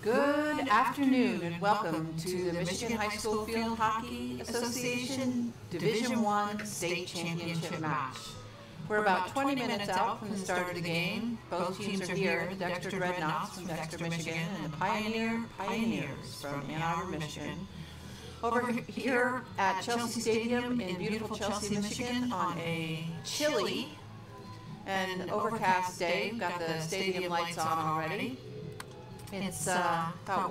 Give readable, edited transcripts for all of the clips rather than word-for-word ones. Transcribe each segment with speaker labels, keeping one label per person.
Speaker 1: Good afternoon and welcome to the Michigan High School Field Hockey Association Division I State Championship match. We're about 20 minutes out from the start of the game. Both teams are here, the Dexter Dreadnoughts from Dexter, Michigan, and the Pioneers from Ann Arbor, Michigan. Over here at Chelsea Stadium in beautiful Chelsea, Michigan on a chilly and overcast day. We've got the stadium lights on already. It's about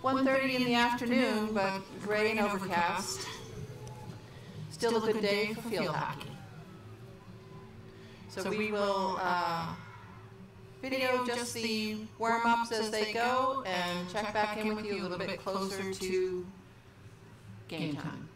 Speaker 1: 1:30 in the afternoon, but gray and overcast. Still a good day for field hockey. So we will video just the warm-ups as they go and check back in with you a little bit closer to game time.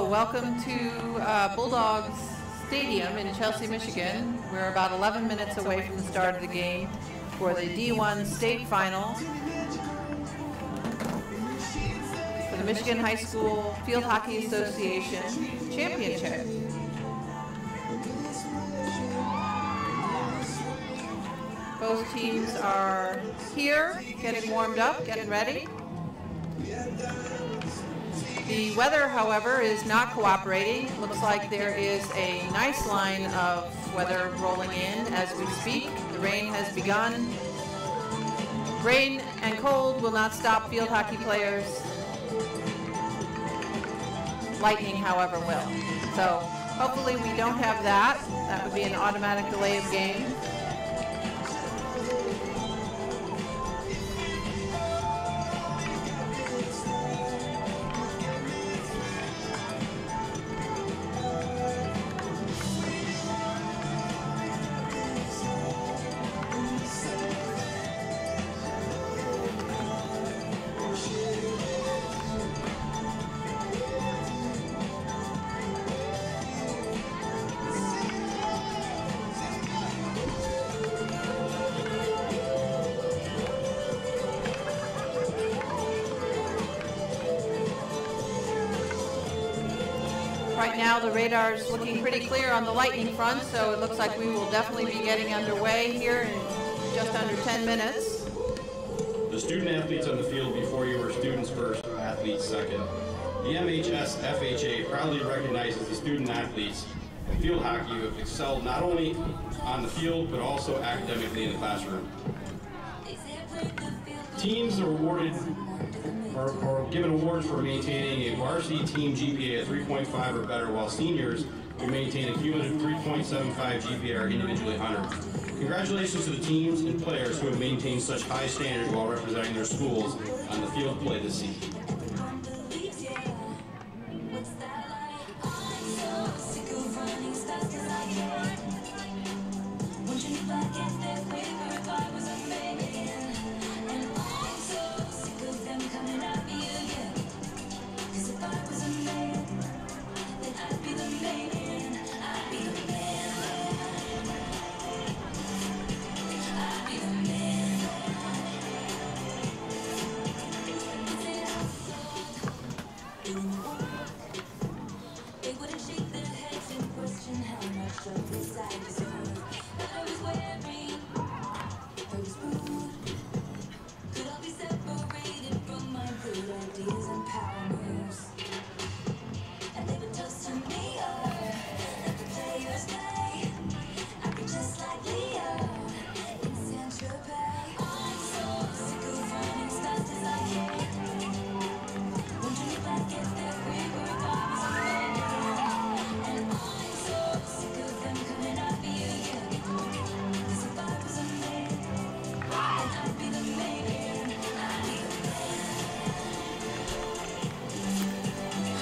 Speaker 1: welcome to Bulldogs Stadium in Chelsea, Michigan. We're about 11 minutes away from the start of the game for the D1 state final for the Michigan High School Field Hockey Association Championship. Both teams are here, getting warmed up, getting ready. The weather, however, is not cooperating. Looks like there is a nice line of weather rolling in as we speak. The rain has begun. Rain and cold will not stop field hockey players. Lightning, however, will. So hopefully we don't have that. That would be an automatic delay of game. Right now the radar is looking pretty clear on the Lightning front, so it looks like we will definitely be getting underway here in just under 10 minutes.
Speaker 2: The student athletes on the field before you were students first, athletes second. The MHS FHA proudly recognizes the student athletes in field hockey who have excelled not only on the field but also academically in the classroom. Teams are awarded or given awards for maintaining a varsity team GPA of 3.5 or better, while seniors will maintain a cumulative 3.75 GPA are individually honored. Congratulations to the teams and players who have maintained such high standards while representing their schools on the field of play this season.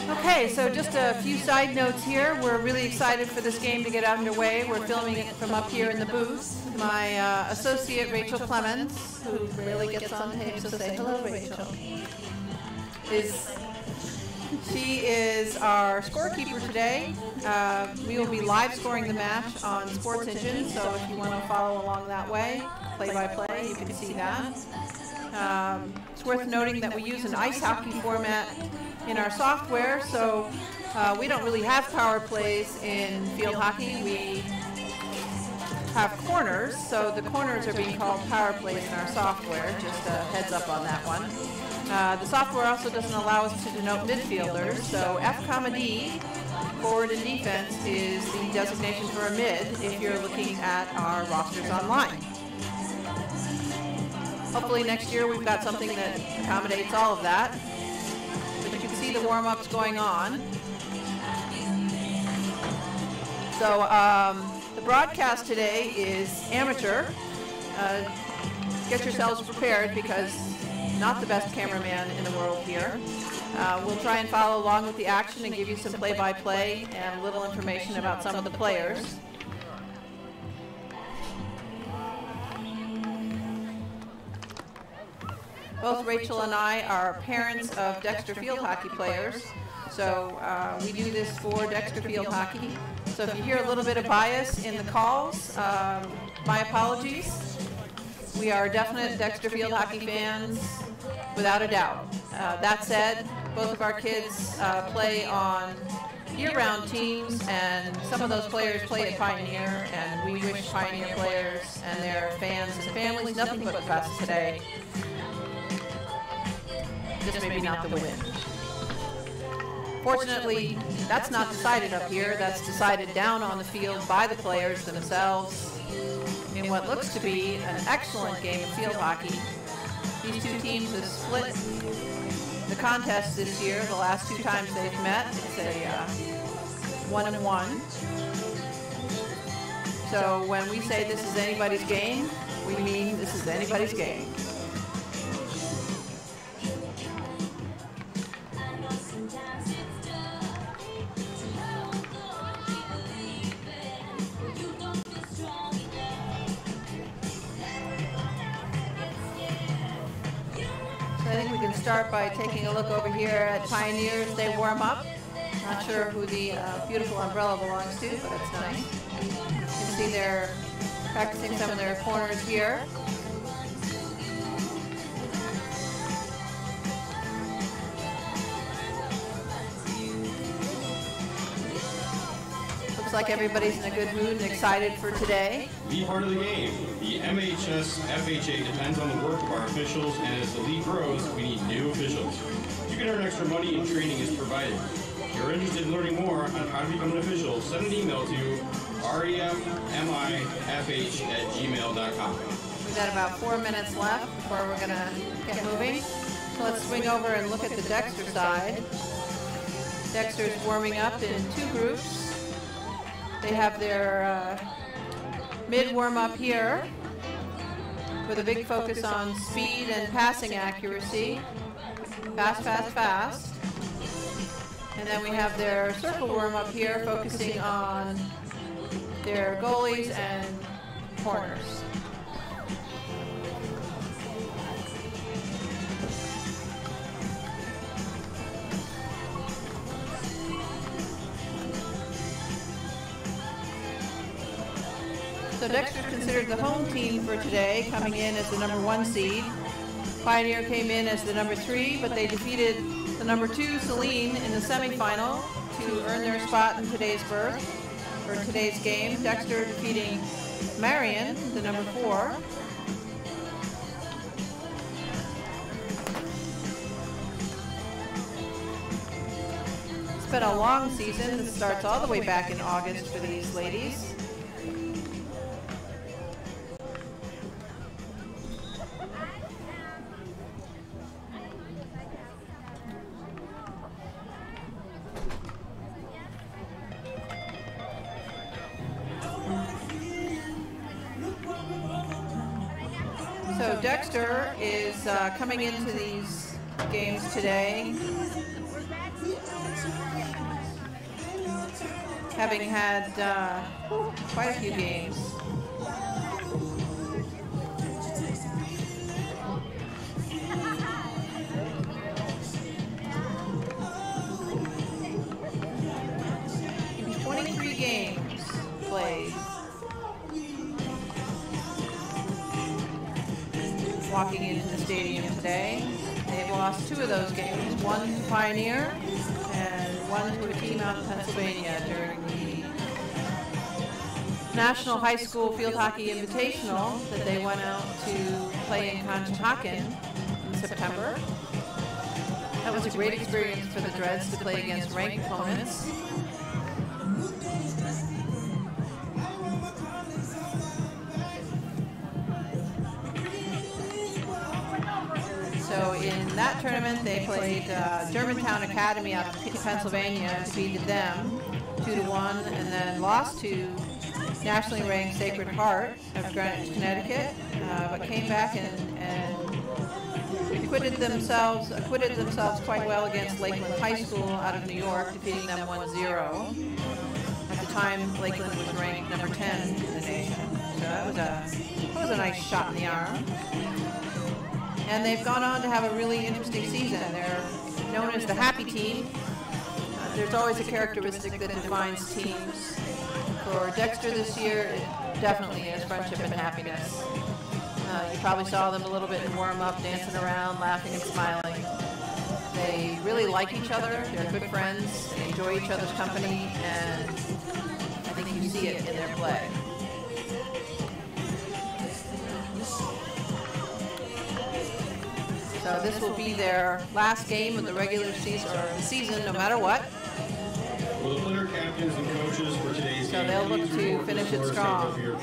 Speaker 1: Okay, so just a few side notes here. We're really excited for this game to get underway. We're filming it from up here in the booth. My associate, Rachel Clemens, who rarely gets on tape, so say hello, Rachel, she is our scorekeeper today. We will be live scoring the match on Sports Engine, so if you want to follow along that way, play-by-play, you can see that. It's worth noting that we use an ice hockey format in our software, so we don't really have power plays in field hockey. We have corners, so the corners are being called power plays in our software. Just a heads up on that one. The software also doesn't allow us to denote midfielders, so F, D, forward and defense, is the designation for a mid if you're looking at our rosters online. Hopefully next year we've got something that accommodates all of that. But you can see the warm-ups going on. So the broadcast today is amateur. Get yourselves prepared because not the best cameraman in the world here. We'll try and follow along with the action and give you some play-by-play and a little information about some of the players. Both Rachel and I are parents of Dexter field hockey players, So we do this for Dexter Field Hockey. So if you hear a little bit of bias in the calls, my apologies. We are definite Dexter Field Hockey fans, without a doubt. That said, both of our kids play on year-round teams, and some of those players play at Pioneer, and we wish Pioneer players and their fans and families nothing but the best today. Just maybe not the win. Fortunately, that's not decided up here. That's decided down on the field by the players themselves in what looks to be an excellent game of field hockey. These two teams have split the contest this year. The last two times they've met, it's a 1-1. So when we say this is anybody's game, we mean this is anybody's game. I think we can start by taking a look over here at Pioneer as they warm up. Not sure who the beautiful umbrella belongs to, but it's nice. You can see they're practicing some of their corners here. Looks like everybody's in a good mood and excited for today.
Speaker 2: Be part of the game. The MHS FHA depends on the work of our officials, and as the league grows, we need new officials. You can earn extra money and training is provided. If you're interested in learning more on how to become an official, send an email to remifh@gmail.com.
Speaker 1: We've got about 4 minutes left before we're going to get moving. So let's swing over and look at the Dexter side. Dexter's warming up in two groups. They have their mid warm-up here with a big focus on speed and passing accuracy. Fast, fast, fast. And then we have their circle warm-up here focusing on their goalies and corners. So Dexter's considered the home team for today, coming in as the number 1 seed. Pioneer came in as the number 3, but they defeated the number 2, Saline, in the semifinal to earn their spot in today's berth, or today's game. Dexter defeating Marion, the number 4. It's been a long season. It starts all the way back in August for these ladies. So Dexter is coming into these games today having had quite a few games. Games played. Walking into the stadium today. They've lost 2 of those games, one to Pioneer and one to a team out in Pennsylvania during the National High School Field Hockey Invitational that they went out to play in Conshohocken in September. That was a great experience for the Dreads to play against ranked opponents. So in that tournament, they played Germantown Academy out of Pennsylvania, defeated them 2-1, and then lost to nationally ranked Sacred Heart of Greenwich, Connecticut, but came back and acquitted themselves quite well against Lakeland High School out of New York, defeating them 1-0. At the time, Lakeland was ranked number 10 in the nation, so that was a nice shot in the arm. And they've gone on to have a really interesting season. They're known as the Happy Team, there's always a characteristic that defines teams. For Dexter this year, it definitely is friendship and happiness. You probably saw them a little bit in warm-up, dancing around, laughing and smiling. They really like each other. They're good friends. They enjoy each other's company, and I think you see it in their play. So this will be their last game of the regular season, no matter what.
Speaker 2: Well, the player captains and coaches for today's
Speaker 1: So
Speaker 2: game,
Speaker 1: they'll look
Speaker 2: please
Speaker 1: to
Speaker 2: report
Speaker 1: finish
Speaker 2: the
Speaker 1: it
Speaker 2: scores
Speaker 1: strong.
Speaker 2: of your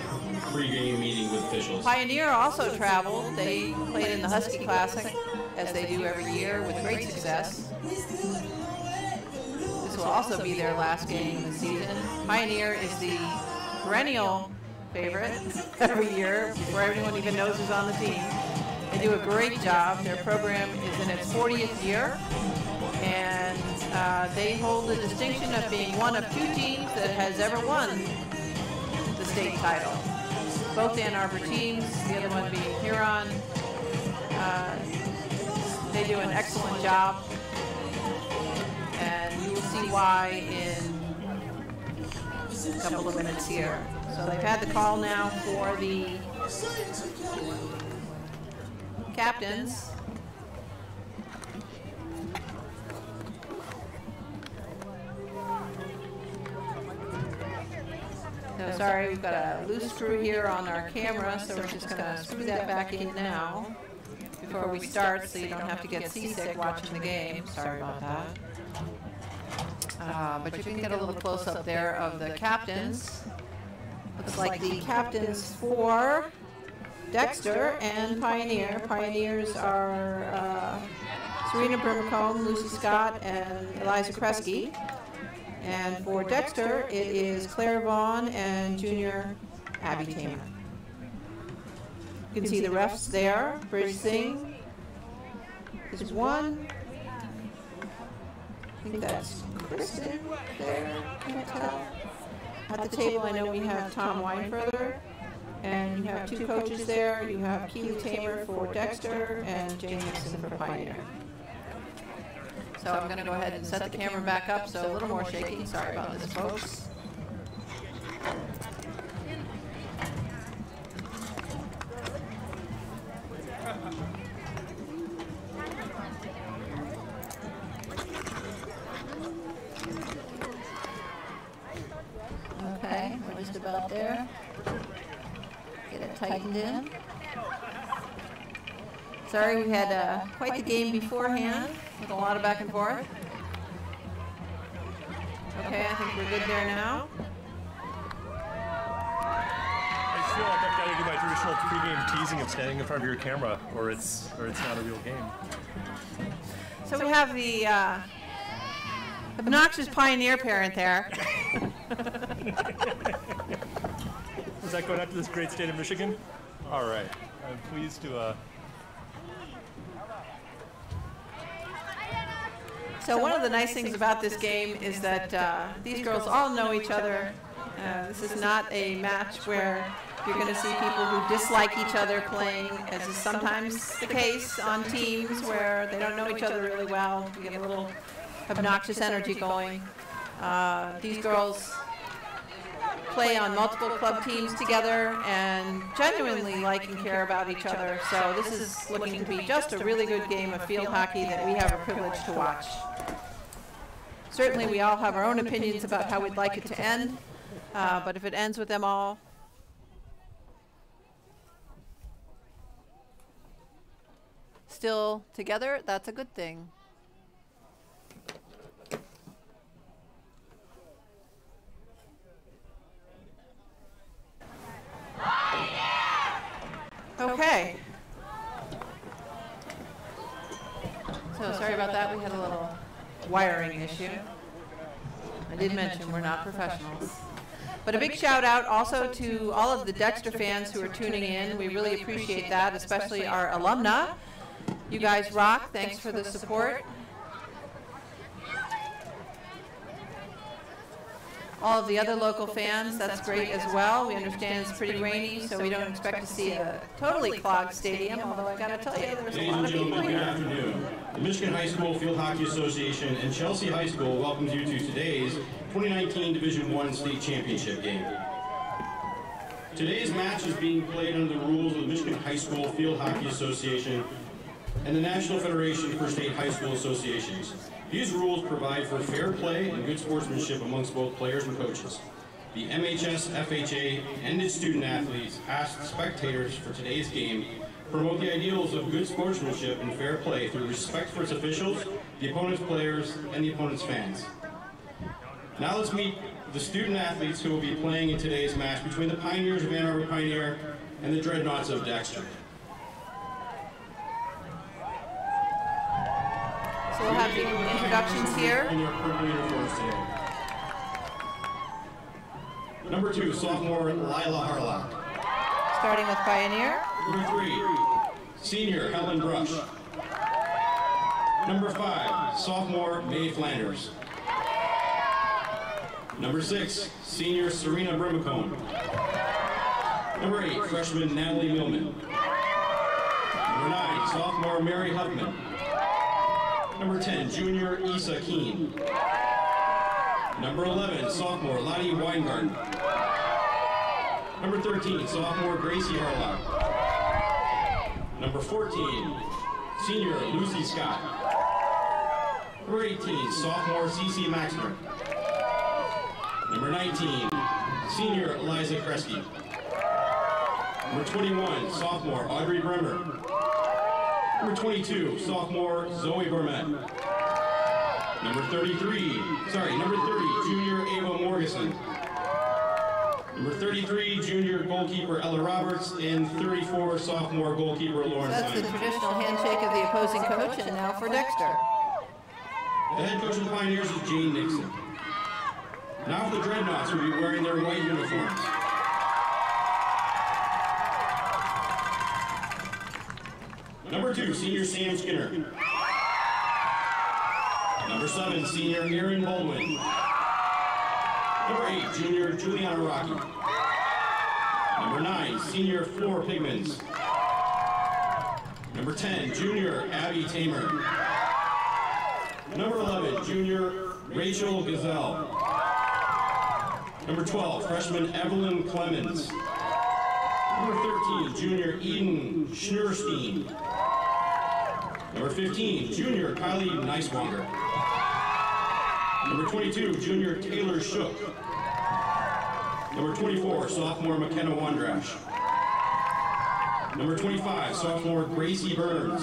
Speaker 2: pre-game meeting with officials.
Speaker 1: Pioneer also traveled. They played in the Husky Classic, as they do every year, with great success. This will also be their last game of the season. Pioneer is the perennial favorite every year, before everyone even knows who's on the team. They do a great job. Their program is in its 40th year, and they hold the distinction of being one of 2 teams that has ever won the state title. Both Ann Arbor teams, the other one being Huron. They do an excellent job, and you will see why in a couple of minutes here. So they've had the call now for the captains. So sorry, we've got a loose screw here on our camera, so we're just going to screw that back in now before we start, so you don't have to get seasick watching the game. Sorry about that. But you can get a little close-up there of the captains. Looks like the captains for Dexter and Pioneer. Pioneers are Serena Brimacombe, Lucy Scott, and Eliza Kresge. And for Dexter, it is Claire Vaughn and junior Abby Tamer. You can see the refs there. Bridge Singh is one. I think that's Kristen there. Can't tell. At the table, I know we have Tom Weinfurther. And you have 2 coaches there. You have Keely Tamer for Dexter and Jane Nixon for Pioneer. So I'm going to go ahead and set the camera back up, so a little more shaking. Sorry about this, folks. Okay, we're just about there. Get it tightened in. Sorry, we had quite the game beforehand with a lot of back and forth. Okay, I think we're good there now.
Speaker 3: I just feel like I've got to do my traditional pregame teasing of standing in front of your camera, or it's not a real game.
Speaker 1: So we have the obnoxious Pioneer parent there.
Speaker 3: Is that going out to this great state of Michigan? All right, I'm pleased to.
Speaker 1: So one of the nice things about this game is that these girls all know each other. This is not a match where you're going to see people who dislike each other playing, as is sometimes the case on teams where they don't know each other really well. You get a little obnoxious energy going. These girls play on multiple club teams together and genuinely like and care about each other. So this is looking to be just a really good game of field hockey that we have a privilege to watch. Certainly we all have our own opinions about how we'd like it to end, but if it ends with them all still together, that's a good thing. Okay. So sorry about that. We had a little wiring issue. I did mention we're not professionals. But a big shout out also to all of the Dexter fans who are tuning in. We really appreciate that, especially our alumna. You guys rock. Thanks for the support. all of the other local fans, that's great as well. We understand it's pretty rainy, so we don't expect to see a totally clogged stadium, although I gotta tell you, there's a
Speaker 2: Ladies
Speaker 1: lot
Speaker 2: and
Speaker 1: of people
Speaker 2: gentlemen, good
Speaker 1: here.
Speaker 2: afternoon. The Michigan High School Field Hockey Association and Chelsea High School welcomes you to today's 2019 Division I State Championship game. Today's match is being played under the rules of the Michigan High School Field Hockey Association and the National Federation for State High School Associations. These rules provide for fair play and good sportsmanship amongst both players and coaches. The MHS, FHA, and its student athletes ask spectators for today's game promote the ideals of good sportsmanship and fair play through respect for its officials, the opponent's players, and the opponent's fans. Now let's meet the student athletes who will be playing in today's match between the Pioneers of Ann Arbor Pioneer and the Dreadnoughts of Dexter.
Speaker 1: So we'll have the introductions here.
Speaker 2: In their purple uniforms today. Number 2, sophomore Lila Harlock.
Speaker 1: Starting with Pioneer.
Speaker 2: Number 3, senior Helen Brush. Number 5, sophomore Mae Flanders. Number 6, senior Serena Brimacone. Number 8, freshman Natalie Millman. Number 9, sophomore Mary Huffman. Number 10, junior Issa Keene. Number 11, sophomore Lottie Weingarten. Number 13, sophomore Gracie Harlock. Number 14, senior Lucy Scott. Number 18, sophomore Cece Maxner. Number 19, senior Eliza Kresge. Number 21, sophomore Audrey Bremer. Number 22, sophomore Zoe Gourmet. Number 30, junior Ava Morgeson. Number 33, junior goalkeeper Ella Roberts, and 34, sophomore goalkeeper Lauren
Speaker 1: That's the
Speaker 2: Simon.
Speaker 1: traditional handshake of the opposing coach, and now for Dexter.
Speaker 2: The head coach of the Pioneers is Jane Nixon. Now for the Dreadnoughts, who will be wearing their white uniforms. Number 2, senior Sam Skinner. Number 7, senior Aaron Baldwin. Number 8, junior Juliana Rocky. Number 9, senior Floor Pigmans. Number 10, junior Abby Tamer. Number 11, junior Rachel Gazelle. Number 12, freshman Evelyn Clemens. Number 13, junior Eden Schnurstein. Number 15, junior Kylie Neiswanger. Number 22, junior Taylor Shook. Number 24, sophomore McKenna Wandrash. Number 25, sophomore Gracie Burns.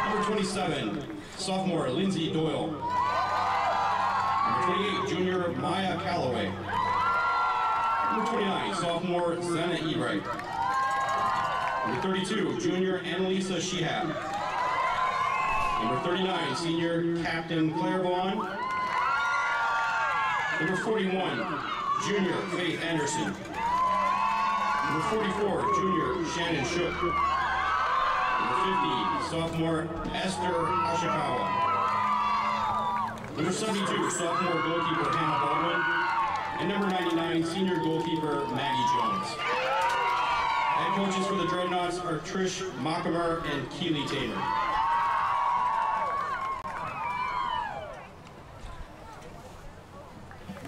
Speaker 2: Number 27, sophomore Lindsay Doyle. Number 28, junior Maya Calloway. Number 29, sophomore Zena Ebright. Number 32, junior Annalisa Shehab. Number 39, senior Captain Claire Vaughn. Number 41, junior Faith Anderson. Number 44, junior Shannon Shook. Number 50, sophomore Esther Ashikawa. Number 72, sophomore goalkeeper Hannah Baldwin. And number 99, senior goalkeeper Maggie Jones. Head coaches for the Dreadnoughts are Trish Mockamer and Keely Taylor.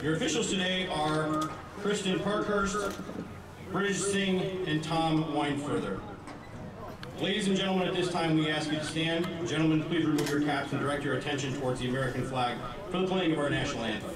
Speaker 2: Your officials today are Kristen Parkhurst, British Singh, and Tom Weinfurther. Ladies and gentlemen, at this time we ask you to stand. Gentlemen, please remove your caps and direct your attention towards the American flag for the playing of our national anthem.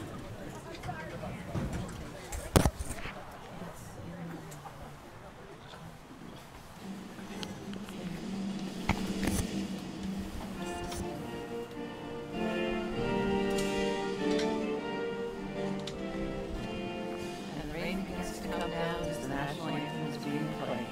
Speaker 1: And rain begins to come down as the national anthem is being played.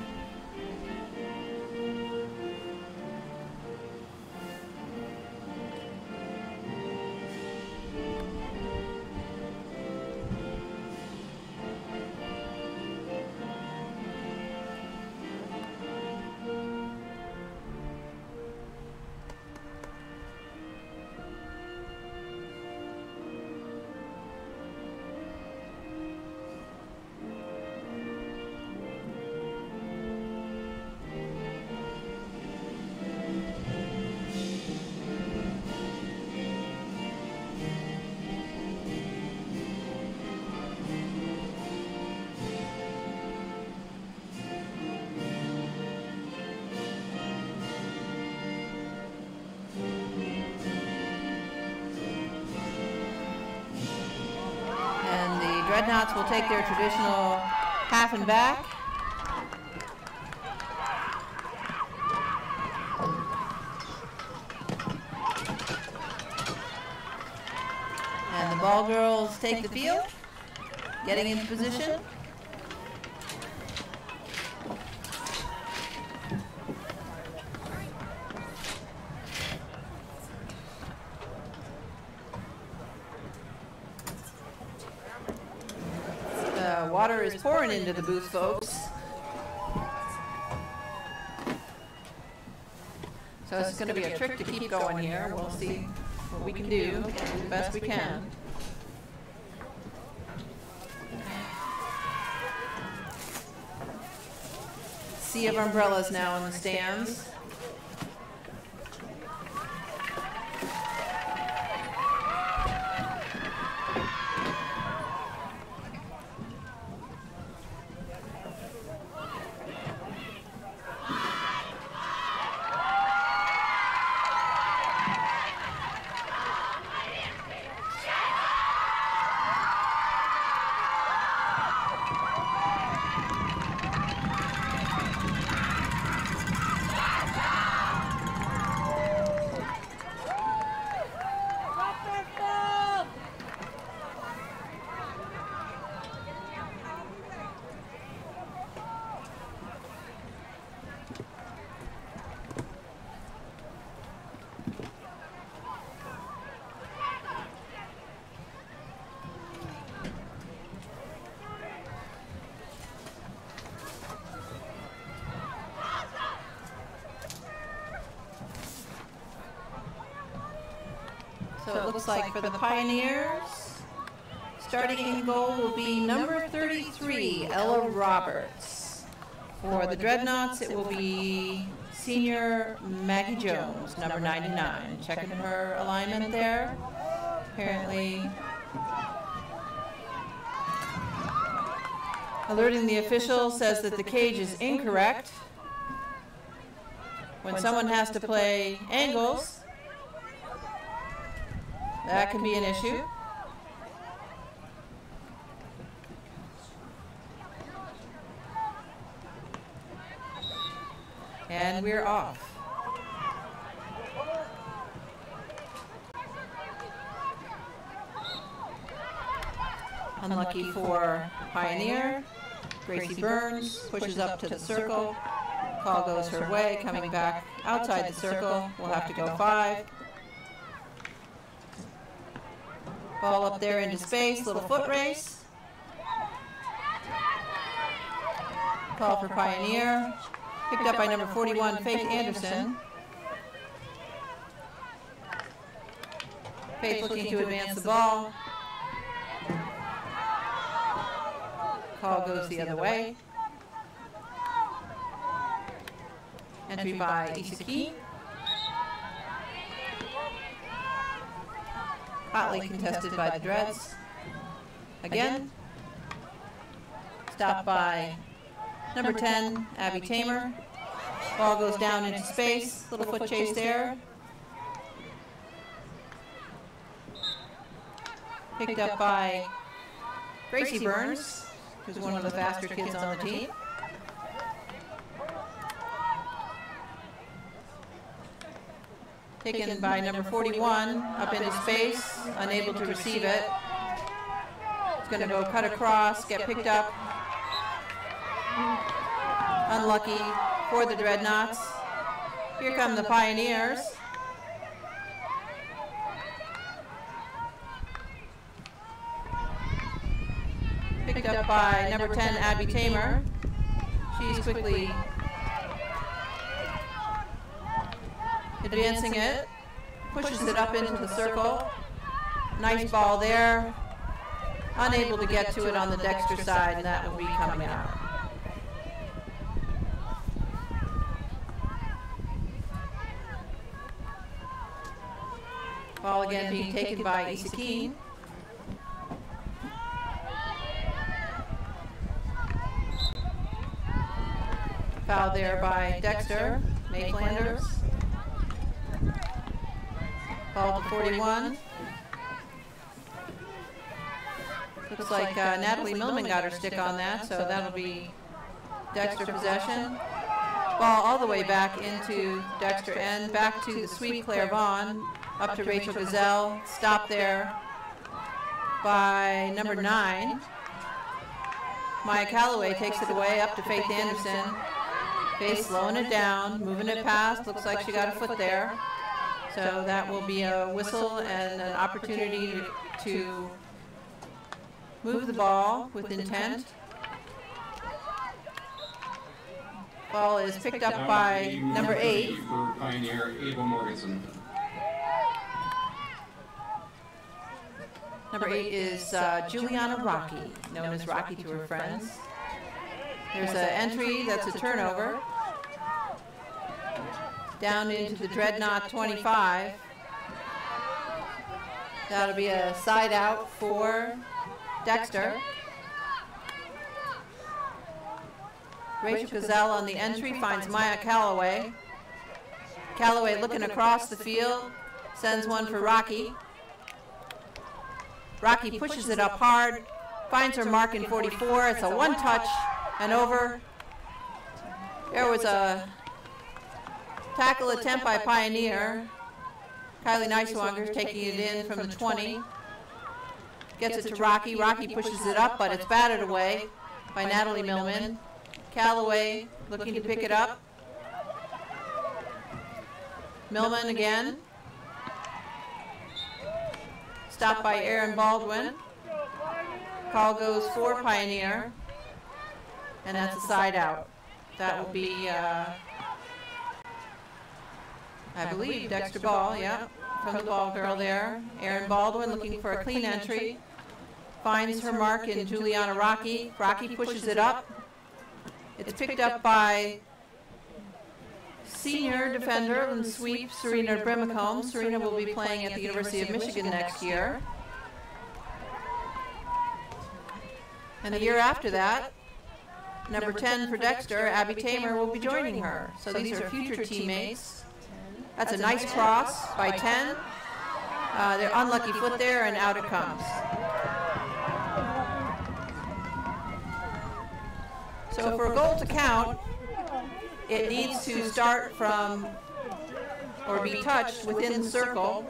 Speaker 1: Dreadnoughts will take their traditional half and back. And the ball girls take the field, getting into position. The water is pouring into the booth, folks. So it's going to be a trick to keep going here. We'll see what we can do the best we can. Sea of umbrellas now in the stands. So it looks like for the Pioneers, starting in goal will be number 33, Ella Roberts. For the Dreadnoughts, it will be senior Maggie Jones, number 99. Checking her alignment there. Apparently alerting the official says that the cage is incorrect. When someone has to play angles, that can be an issue. And we're off. Unlucky for Pioneer. Gracie Burns pushes up to the circle. Call goes her way, coming back outside the circle. We'll have to go 5. Ball up there into space, little foot race. Call for Pioneer. Picked up by number 41, Faith Anderson. Faith looking to advance the ball. Call goes the other way. Entry by Isaki. Hotly contested by the Dreads. Again. Stopped by number 10, Abby Tamer. Ball goes down into space. Little foot chase there. Picked up by Gracie Burns, who's one of the faster kids on the team. Taken by number 41, up into space, unable to receive it. It's going to go cut across, get picked up. Unlucky for the Dreadnoughts. Here come the Pioneers. Picked up by number 10, Abby Tamer. She's quickly advancing it, pushes it up into the circle. Nice ball there. Unable to get to it on the Dexter side, and that will be coming out. Ball again being taken by Isaki. Foul there by Dexter, May Flanders. Ball to 41. The Looks like Natalie Millman got her stick on that, so that'll be Dexter possession. Ball all the way back into Dexter end, back to the sweep Claire Vaughn, up to Rachel Gazelle, stopped there by number 9. Maya Calloway takes it away up to Faith Anderson. Faith slowing it down, moving it past, looks like she got a foot there. So that will be a whistle and an opportunity to move the ball with intent. Ball is picked up by number 8.
Speaker 2: For Pioneer, Ava Morganson.
Speaker 1: Number 8 is Juliana Rocky, known as Rocky to her friends. There's an entry that's a turnover. Down into the Dreadnought 25. That'll be a side out for Dexter. Rachel Gazelle on the entry finds Maya Calloway. Calloway looking across the field, sends one for Rocky. Rocky pushes it up hard, finds her mark in 44. It's a one-touch and over. There was a tackle attempt by Pioneer. Kylie Neiswanger taking it in from the 20. Gets it to Rocky. Rocky pushes it up, but it's batted away by Natalie Millman. Calloway looking to pick it up. Millman again. Stopped by Aaron Baldwin. Call goes for Pioneer. And that's a side out. That will be, I believe, Dexter Ball, yeah, from the ball girl there. Aaron Baldwin looking for a clean entry. Finds her mark in Juliana Rocky. Rocky pushes it up. It's picked up by senior defender and sweep Serena Brimacombe. Serena will be playing at the University of Michigan next year. And the year after that, number 10 for Dexter, Abby Tamer, will be joining her. So these are future teammates. That's a nice cross by 10. Their unlucky foot there, and out it comes. So for a goal to count, it needs to start from or be touched within the circle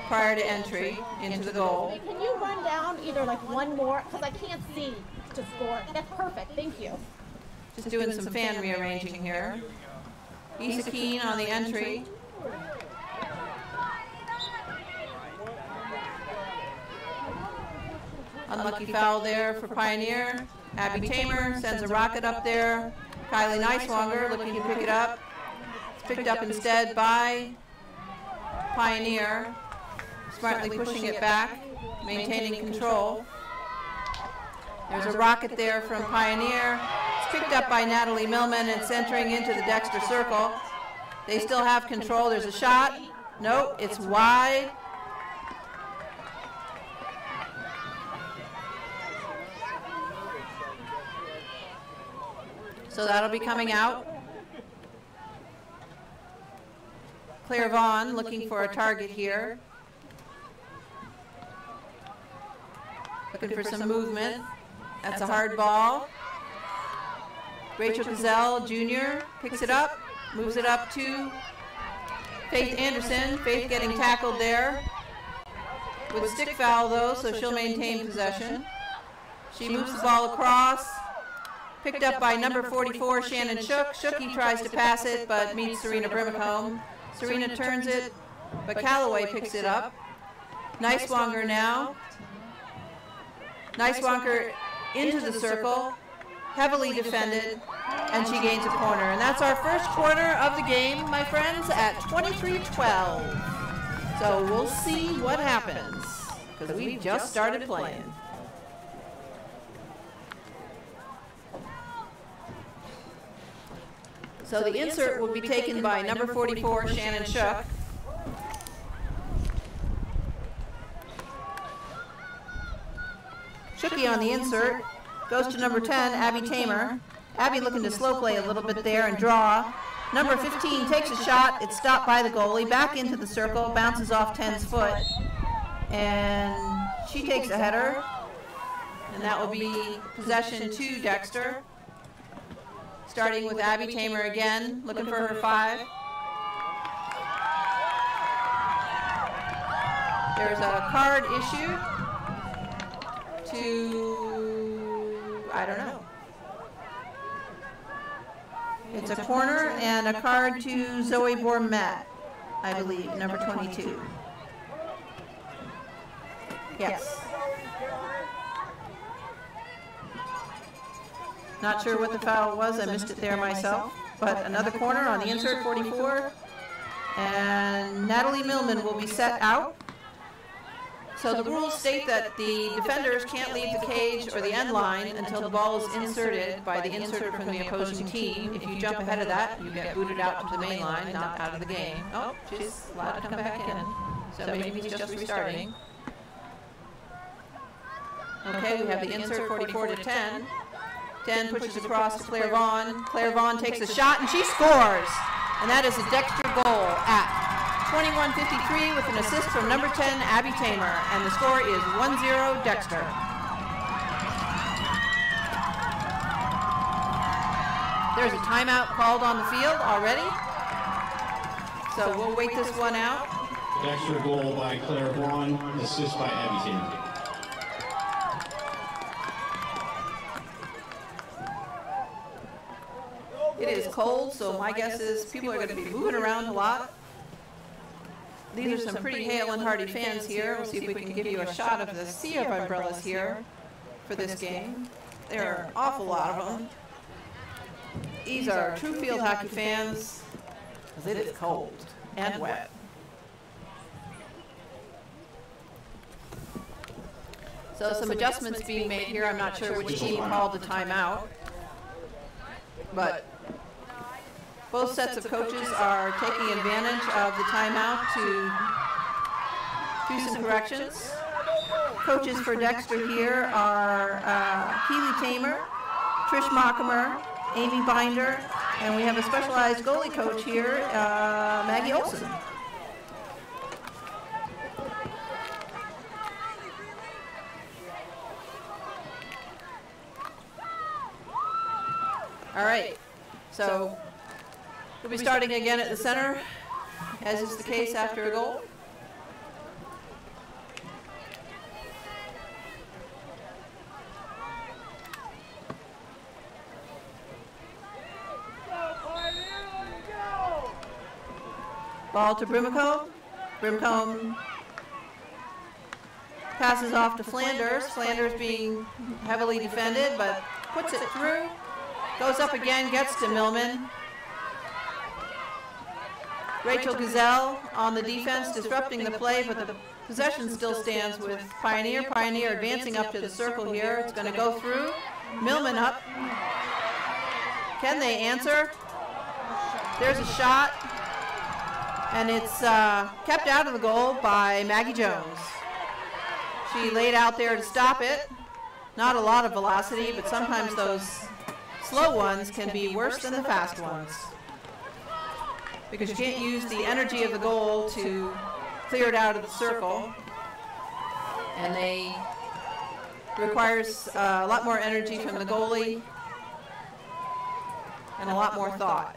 Speaker 1: prior to entry into the goal.
Speaker 4: Can you run down either like one more, because I can't see to score. That's perfect, thank you.
Speaker 1: Just doing some fan rearranging here. Issa Keene on the entry. Unlucky foul there for Pioneer. Abby Tamer sends a rocket up there. Kylie Neiswanger looking to pick it up. It's picked up instead by Pioneer. Smartly pushing it back, maintaining control. There's a rocket there from Pioneer. It's picked up by Natalie Millman. It's entering into the Dexter circle. They still have control. There's a shot. Nope, it's wide. So that'll be coming out. Claire Vaughn looking for a target here. Looking for some movement. That's a hard ball. Rachel Gazelle Jr. picks it up, moves it up to Faith Anderson. Faith getting tackled there. With stick foul though, so she'll maintain possession. She moves the ball across. Picked up by number 44, Shannon Shook. Shooky tries to pass it, but meets Serena Brimacombe. Serena turns it, but Calloway picks it up. Neiswanger now. Neiswanger into the circle, heavily defended, and she gains a corner. And that's our first quarter of the game, my friends, at 23-12. So we'll see what happens, because we've just started playing. So the insert will be taken by number 44, Shannon Shook. Shooky on the insert, goes to number 10, Abby Tamer. Abby looking to slow play a little bit there and draw. Number 15 takes a shot, it's stopped by the goalie, back into the circle, bounces off 10's foot. And she takes a header. And that will be possession to Dexter. Starting with Abby Tamer again, looking for her 5. There's a card issued to, I don't know. It's a corner and a card to Zoe Bourmet, I believe, number 22. Yes. Not sure what the foul was, I missed it there myself. But another corner on the insert, 44. And Natalie Millman will be set out. So the rules state that the defenders can't leave the cage or the end line until the ball is inserted by the inserter from the opposing team. If you jump ahead of that, you get booted out to the main line, not out of the game. Oh, she's allowed to come back in. So maybe he's just restarting. Okay, we have the insert 44 to 10. 10 pushes across to Claire Vaughn. Claire Vaughn takes a shot and she scores. And that is a Dexter goal at 21:53 with an assist from number 10, Abby Tamer. And the score is 1-0 Dexter. There's a timeout called on the field already. So we'll wait this one out.
Speaker 2: Dexter goal by Claire Vaughn, assist by Abby Tamer.
Speaker 1: It is cold, so my guess is people are going to be moving around a lot. These are some pretty Hale and Hardy fans here. We'll see if we can give you a shot of the sea of umbrellas here for this game. There are an awful lot of them. These are true field hockey fans, because it is cold and wet. So some adjustments being made here. I'm not sure which team called the timeout, but both sets of coaches are taking advantage of the timeout to do some corrections. Coaches for Dexter here are Keely Tamer, Trish Mockamer, Amy Binder, and we have a specialized goalie coach here, Maggie Olson. All right, so we'll be starting again at the center, as is the case after a goal. Ball to Brimacombe. Brimacombe passes off to Flanders. Flanders being heavily defended, but puts it through. Goes up again, gets to Millman. Rachel Gazelle on the defense, disrupting the play, but the possession still stands with Pioneer. Pioneer advancing up to the circle here. It's going to go through. Millman up. Can they answer? There's a shot, and it's kept out of the goal by Maggie Jones. She laid out there to stop it. Not a lot of velocity, but sometimes those slow ones can be worse than the fast ones, because you can't use the energy of the goal to clear it out of the circle, and they requires a lot more energy from the goalie and a lot more thought.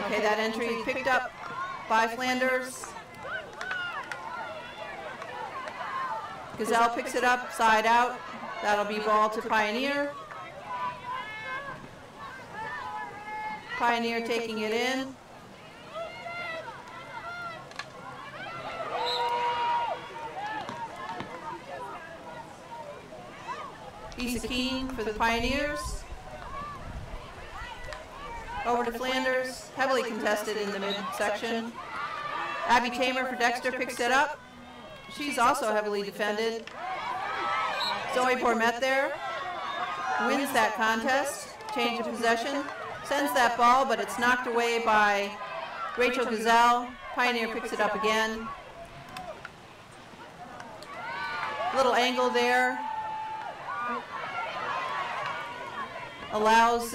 Speaker 1: Okay, that entry picked up by Flanders. Gazelle picks it up, side out. That'll be ball to Pioneer. Pioneer taking it in. Issa Keene for the Pioneers. Over to Flanders, heavily contested in the midsection. Abby Tamer for Dexter picks it up. She's also heavily defended. Zoe Bourmet there wins that contest. Change of possession. Sends that ball, but it's knocked away by Rachel Gazelle. Pioneer picks it up again. Little angle there. Allows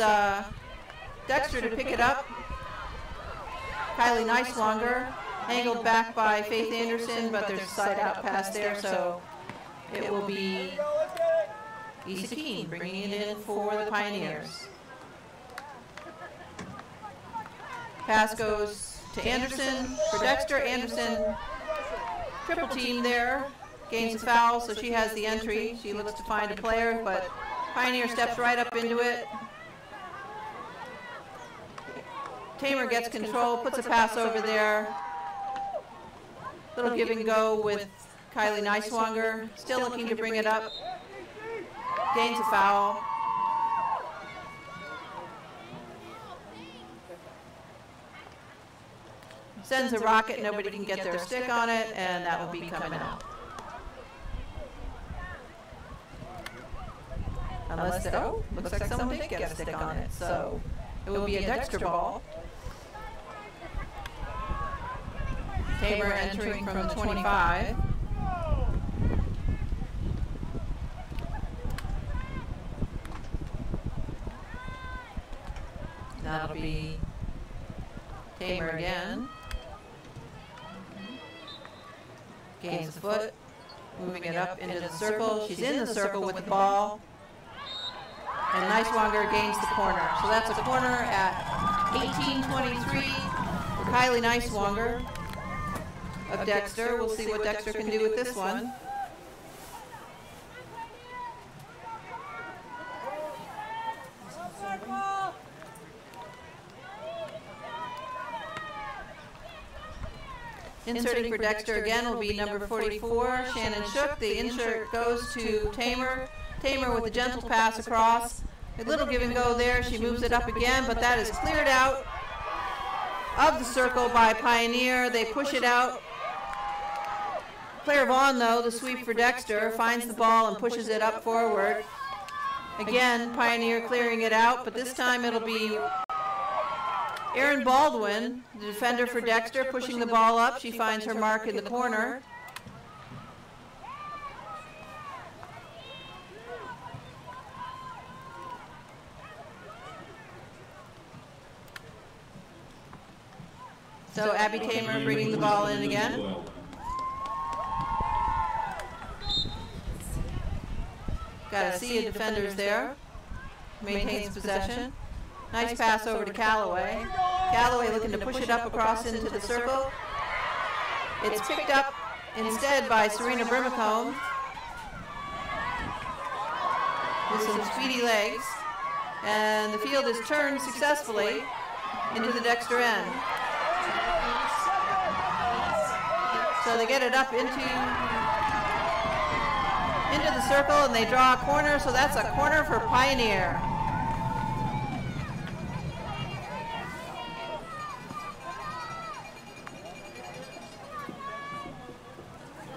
Speaker 1: Dexter to pick it up. Kylie Neislonger Angled back by Faith Anderson, but there's a side out pass there, so it will be Issa Keene bringing it in for the Pioneers. Pass goes to Anderson for Dexter. Anderson, triple team there, gains a foul, so she has the entry. She looks to find a player, but Pioneer steps right up into it. Tamer gets control, puts a pass over there. Little give and go with Kylie Neiswanger, still looking to bring it up. Gains a foul. Sends a rocket, nobody can get their stick on it, and that will be coming out. Unless, oh, looks like someone did get a stick on it, so it will be a Dexter ball. Tamer entering from the 25. That'll be Tamer again. Gains a foot, moving it up into the circle. She's in the circle with the ball. And Neiswanger gains the corner. So that's a corner at 18:23 for Kylie Neiswanger of Dexter. We'll see what Dexter can do with this one. Inserting for Dexter again will be number 44, Shannon Shook. The insert goes to Tamer. Tamer with a gentle pass across. A little give and go there. She moves it up again, but that is cleared out of the circle by Pioneer. They push it out. Claire Vaughn, though, the sweep for Dexter, finds the ball and pushes it up forward. Again, Pioneer clearing it out, but this time it'll be Erin Baldwin, the defender for Dexter, pushing the ball up. She finds her mark in the corner. So Abby Tamer bringing the ball in again. Got a sea of defenders there. Maintains possession. Nice pass over to Callaway. Callaway looking to push it up across into the circle. It's picked up instead by Serena Brimacombe with some speedy legs. And the field is turned successfully into the Dexter end. So they get it up into the circle and they draw a corner, so that's a corner for Pioneer.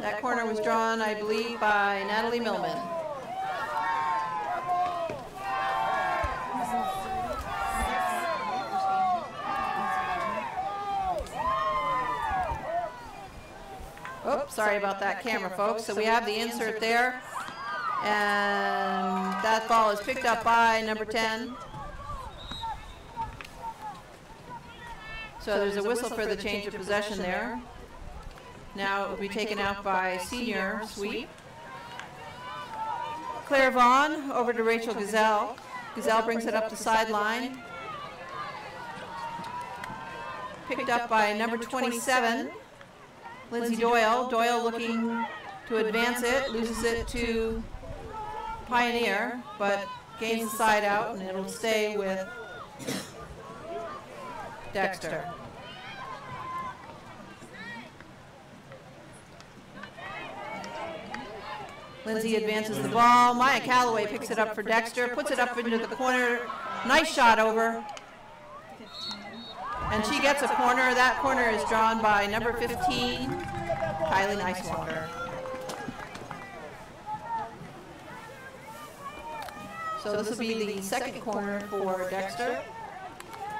Speaker 1: That corner was drawn, I believe, by Natalie Millman. Oops, sorry about that camera, folks. So we have the insert there. And that ball is picked up by number 10. So there's a whistle for the change of possession there. Now it will be taken out by senior sweep. Claire Vaughn over to Rachel Gazelle. Gazelle brings it up the sideline. Picked up by number 27, Lindsay Doyle. Doyle looking to advance it, loses it to Pioneer, but gains the side out, and it'll stay with Dexter. Lindsay advances the ball. Maya Callaway picks it up for Dexter, puts it up into the corner. Nice shot over. And she gets a corner. That corner is drawn by number 15, Kylie Neiswanger. So this will be the second corner for Dexter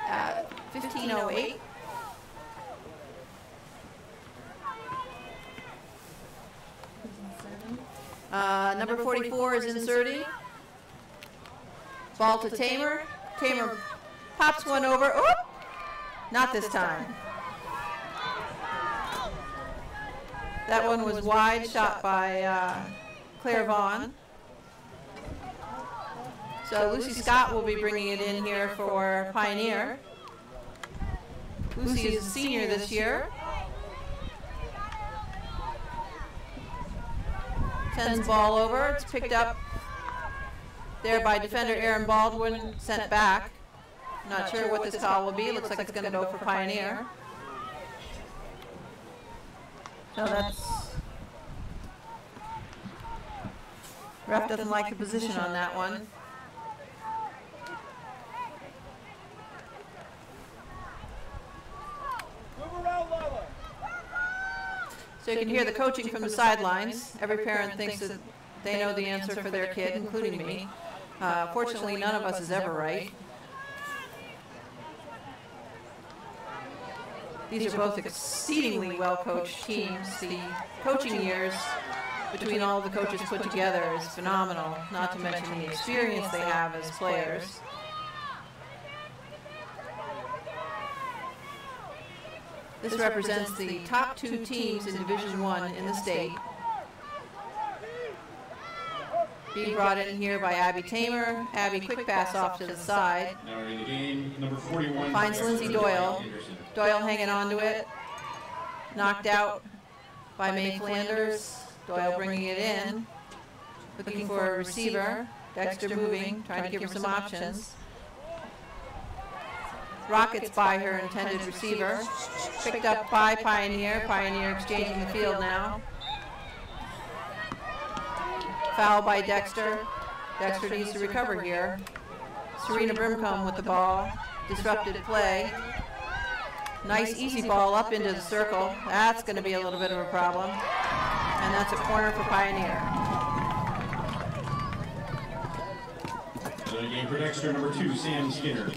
Speaker 1: at 15:08. Number 44 is inserting. Ball to Tamer. Tamer pops one over. Oh, not this time. That one was wide, shot by Claire Vaughn. So Lucy Scott will be bringing it in here for Pioneer. Lucy is a senior this year. Sends ball over. It's picked up there by defender Aaron Baldwin, sent back. Not sure what this call will be. Looks like it's going to go for Pioneer. So that's... Ref doesn't like the position on that one. So you can hear the coaching from the sidelines. Every parent thinks that they know the answer for their kid, including me. Fortunately, none of us is ever right. These are both exceedingly well-coached teams. The coaching years between all the coaches put together is phenomenal, not to mention the experience they have as players. This represents the top 2 teams in Division I in the state. Being brought in here by Abby Tamer. Abby, quick pass off to the side.
Speaker 2: Now in the game, number 41.
Speaker 1: Finds Lindsay Doyle. Doyle hanging on to it. Knocked out by May Flanders. Doyle bringing it in. Looking for a receiver. Dexter moving, trying to give her some options. Rockets by her intended receiver. Picked up by Pioneer. Pioneer exchanging the field now. Foul by Dexter. Dexter needs to recover here. Serena Brimcombe with the ball. Disrupted play. Nice easy ball up into the circle. That's going to be a little bit of a problem. And that's a corner for Pioneer.
Speaker 2: Another game for Dexter, number 2, Sam Skinner.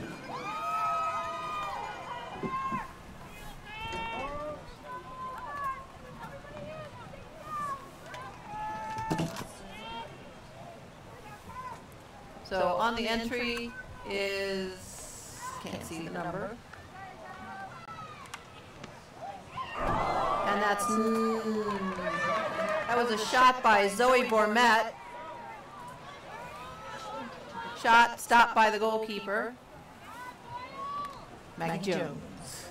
Speaker 1: So on the entry is, can't see the number. And that's, that was a shot by Zoe Bourmet. Shot stopped by the goalkeeper, Maggie Jones.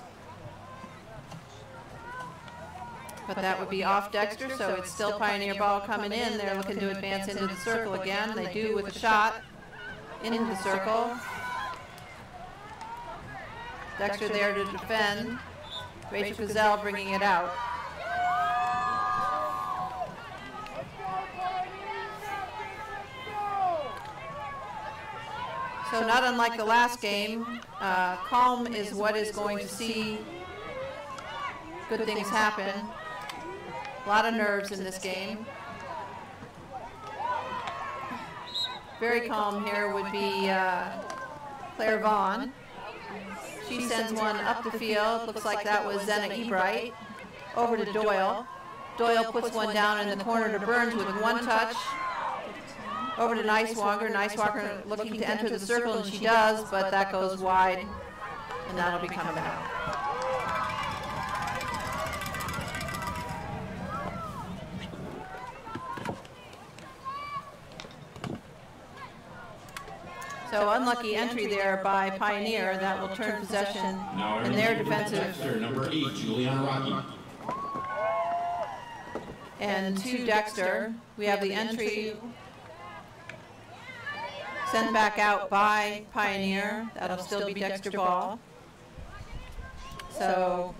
Speaker 1: But that would be off Dexter, so it's still Pioneer ball coming in. They're looking to advance into the circle again. They do with a shot into the circle. Dexter there to defend. Rachel Gazelle bringing it out. So not unlike the last game, calm is what is going to see good things happen. A lot of nerves in this game. Very calm here would be Claire Vaughn. She sends one up the field. Looks like that was Zenna Ebright. Over to Doyle. Doyle puts one down in the corner to Burns with one touch. Over to Neiswanger. Neiswanger looking to enter the circle, and she does, but that goes wide, and that'll be coming out. So unlucky entry there by Pioneer. That will turn possession in their defensive.
Speaker 2: Number 8, Juliana Rocky.
Speaker 1: And to Dexter. We have the entry sent back out by Pioneer. That'll still be Dexter ball. So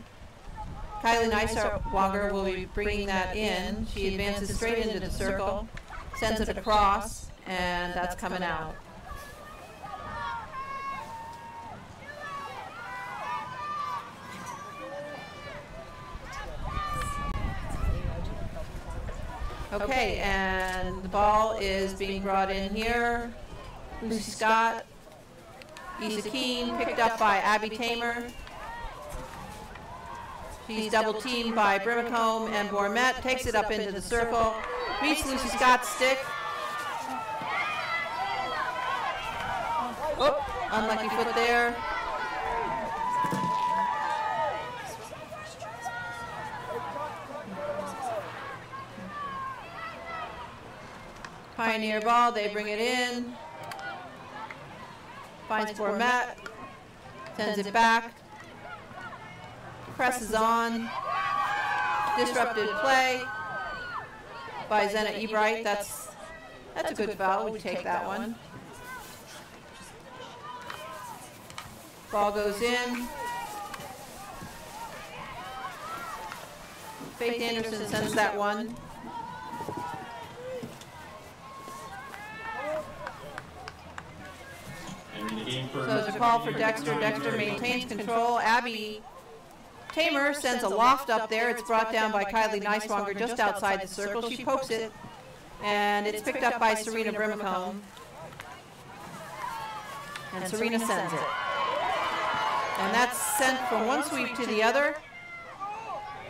Speaker 1: Kylie Neiswanger will be bringing that in. She advances straight into the circle, sends it across, and that's coming out. Okay, and the ball is being brought in here. Lucy Scott, Issa Keene, picked up by Abby Tamer. She's double teamed by Brimacombe, and Bourmet takes it up into the circle. Meets Lucy Scott's stick. Oh, unlucky foot there. Pioneer ball, they bring it in. Finds poor Matt. Sends it back. Presses on. Disrupted play by Zena Ebright. That's a good foul. We take that one. Ball goes in. Faith Anderson sends that one. So there's a call for Dexter. Dexter maintains control. Abby Tamer sends a loft up there. It's brought down by Kylie Neiswanger just outside the circle. She pokes it, and it's picked up by Serena Brimacombe. And Serena sends it. And that's sent from one sweep to the other.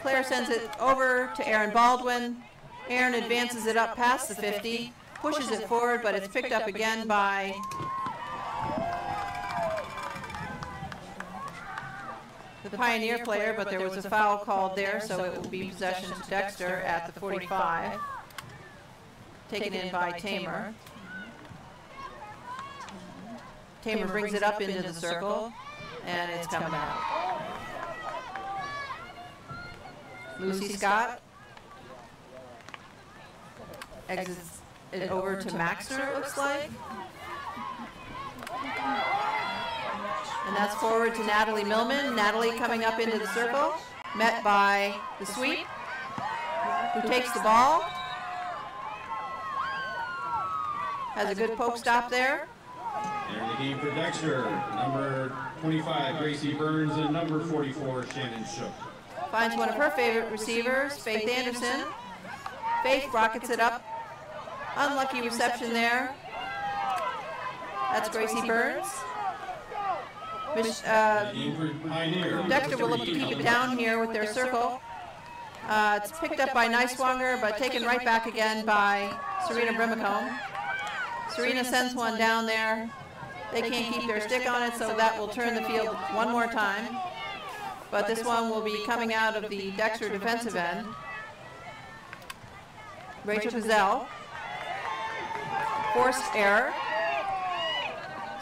Speaker 1: Claire sends it over to Aaron Baldwin. Aaron advances it up past the 50, pushes it forward, but it's picked up again by the Pioneer player, but there was a foul called there, so it will be possession to Dexter at the 45. Taken in by Tamer. Tamer brings it up into the circle, and it's coming out. Lucy Scott exits it over to Maxter, it looks like. And that's forward to Natalie Millman. Natalie coming up into the circle, met by the sweep, who takes the ball. Has a good poke stop there.
Speaker 2: Enter the game for Dexter, number 25, Gracie Burns, and number 44, Shannon Shook.
Speaker 1: Finds one of her favorite receivers, Faith Anderson. Faith rockets it up. Unlucky reception there. That's Gracie Burns. Dexter will look to keep it down here with their circle. It's picked up by Neiswanger, but taken right back again by Serena Brimacombe. Serena sends one down there. They can't keep their stick on it, so that will turn the field one more time. But this one will be coming out of the Dexter defensive end. Rachel Gazelle. Forced error.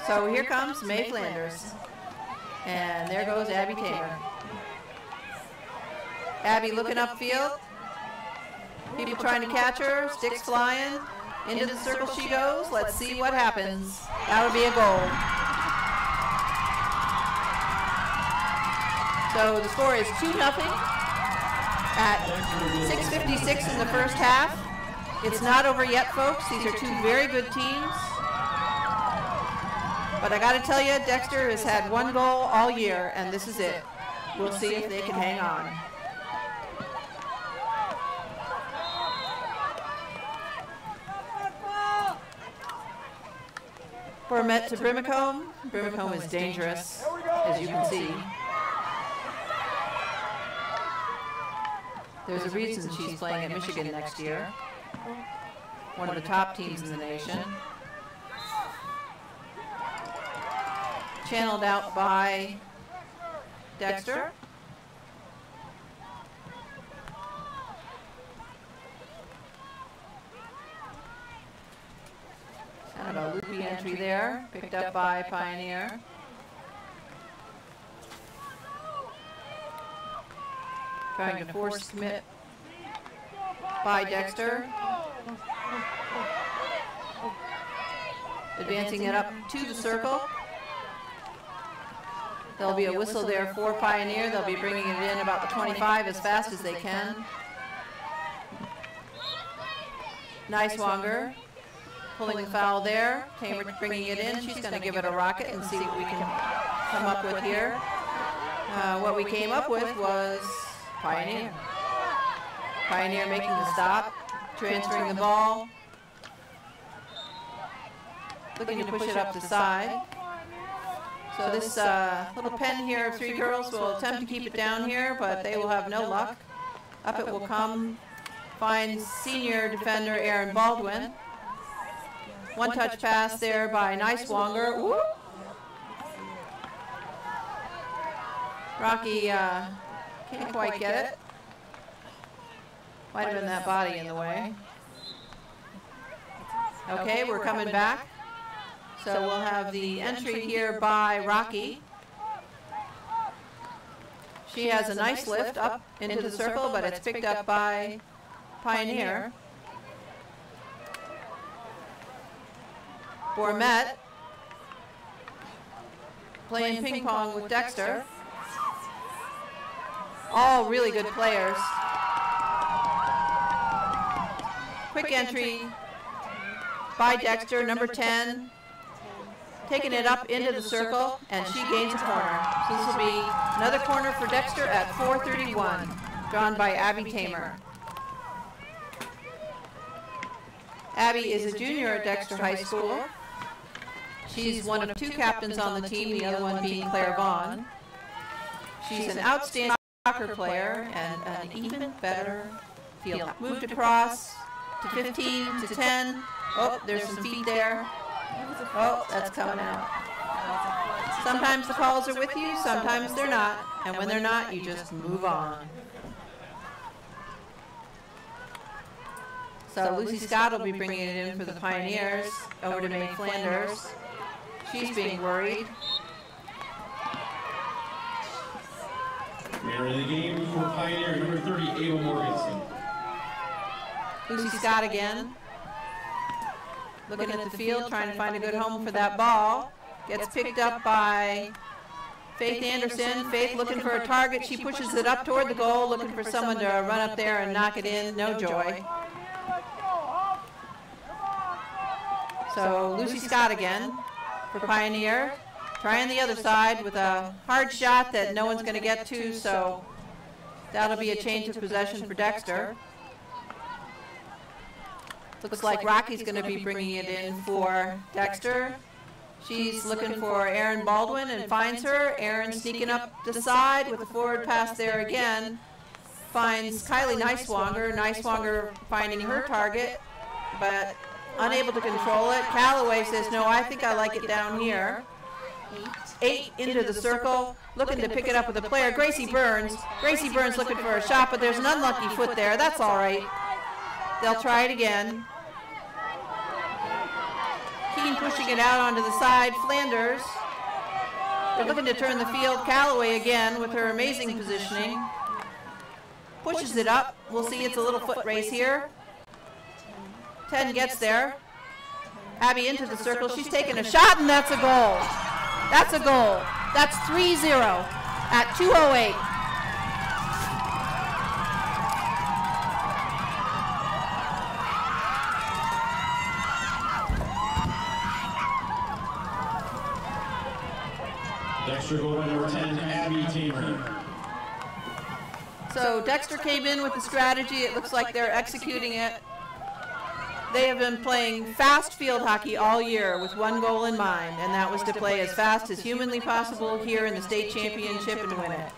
Speaker 1: So here comes May Flanders. And there goes Abby Tamer. Abby looking upfield. People trying to catch her. Sticks flying. Into the circle she goes. Let's see what happens. That would be a goal. So the score is 2-0 at 6:56 in the first half. It's not over yet, folks. These are two very good teams. But I got to tell you, Dexter has had one goal all year, and this is it. We'll see if they can hang on. Bormet to Brimacombe. Brimacombe is dangerous, as you can see. There's a reason she's playing at Michigan next year. One of the top teams in the nation. Channeled out by Dexter. Kind of a loopy entry there, picked up by Pioneer. Trying to force commit by Dexter. Advancing it up to the circle. There'll be a whistle there for Pioneer. They'll be bringing it in about the 25 as fast as they can. Neiswanger pulling the foul there. Tamer bringing it in. She's going to give it a rocket and see what we can come up with here. What we came up with was Pioneer. Pioneer making the stop, transferring the ball, looking to push it up the side. So this little pen here of three girls will attempt to keep it down here, but they will have no luck. Up it will come, finds senior defender Aaron Baldwin. One touch pass there by Neiswanger. Whoop. Rocky can't quite get it. Might have been that body in the way. Okay, we're coming back. So we'll have the entry here by Rocky. She has a nice lift up into the circle, but it's picked up by Pioneer. Bourmet playing ping pong with Dexter. All really good players. Quick entry by Dexter, number 10, taking it up into the circle, and she gains a corner. So this will be another corner for Dexter at 4:31, drawn by Abby Tamer. Abby is a junior at Dexter High School. She's one of 2 captains on the team, the other one being Claire Vaughn. She's an outstanding soccer player and an even better field. Moved across to 15 to 10. Oh, there's some feet there. Oh, that's coming out. Sometimes the calls are with you, sometimes they're not. And when they're not, you just move on. So Lucy Scott will be bringing it in for the Pioneers over to May Flanders. She's being worried.
Speaker 2: Mayor of the game for Pioneer, number 30, Ava Morganson.
Speaker 1: Lucy Scott again. Looking at the field, trying to find a good home for that ball. Gets picked up by Faith Anderson. Faith looking for a target. She pushes it up toward the goal, looking for someone to run up there and knock it in. No joy. So Lucy Scott again for Pioneer. Trying the other side with a hard shot that no one's going to get to, so that'll be a change of possession for Dexter. Looks like Rocky's going to be bringing it in for Dexter. She's looking for Erin Baldwin and finds her. Erin sneaking up the side with a forward pass there again. Finds Kylie Neiswanger. Neiswanger finding her target, but unable to control it. Callaway says, no, I think I like it down here. 8 into the circle, looking to pick it up with a player. Gracie Burns. Gracie Burns looking for a shot, but there's an unlucky foot there. That's all right. They'll try it again. Keene pushing it out onto the side. Flanders. They're looking to turn the field. Callaway again with her amazing positioning. Pushes it up. We'll see it's a little foot race here. 10 gets there. Abby into the circle. She's taking a shot, and that's a goal. That's a goal. That's 3-0 at 2:08.
Speaker 2: Dexter goal by number 10, Abby Tamer.
Speaker 1: So Dexter came in with the strategy. It looks like they're executing it. They have been playing fast field hockey all year with one goal in mind, and that was to play as fast as humanly possible here in the state championship and win it.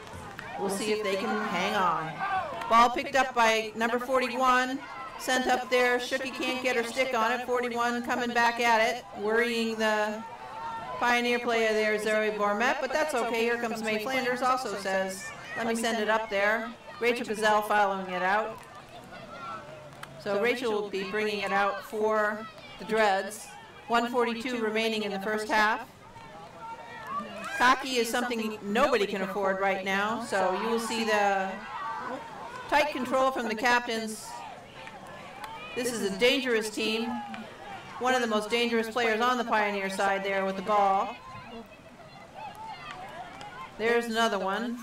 Speaker 1: We'll see if they can hang on. Ball picked up by number 41, sent up there. Shooky can't get her stick on it. 41 coming back at it, worrying the Pioneer player there, Zoe Bourmet, but that's okay. Here comes May Flanders, also says, let me send it up there. Rachel Gazelle following it out. So Rachel will be bringing it out for the Dreads. 1:42 remaining in the first half. Hockey is something nobody can afford right now, so you will see the tight control from the captains. This is a dangerous team. One of the most dangerous players on the Pioneer side there with the ball. There's another one.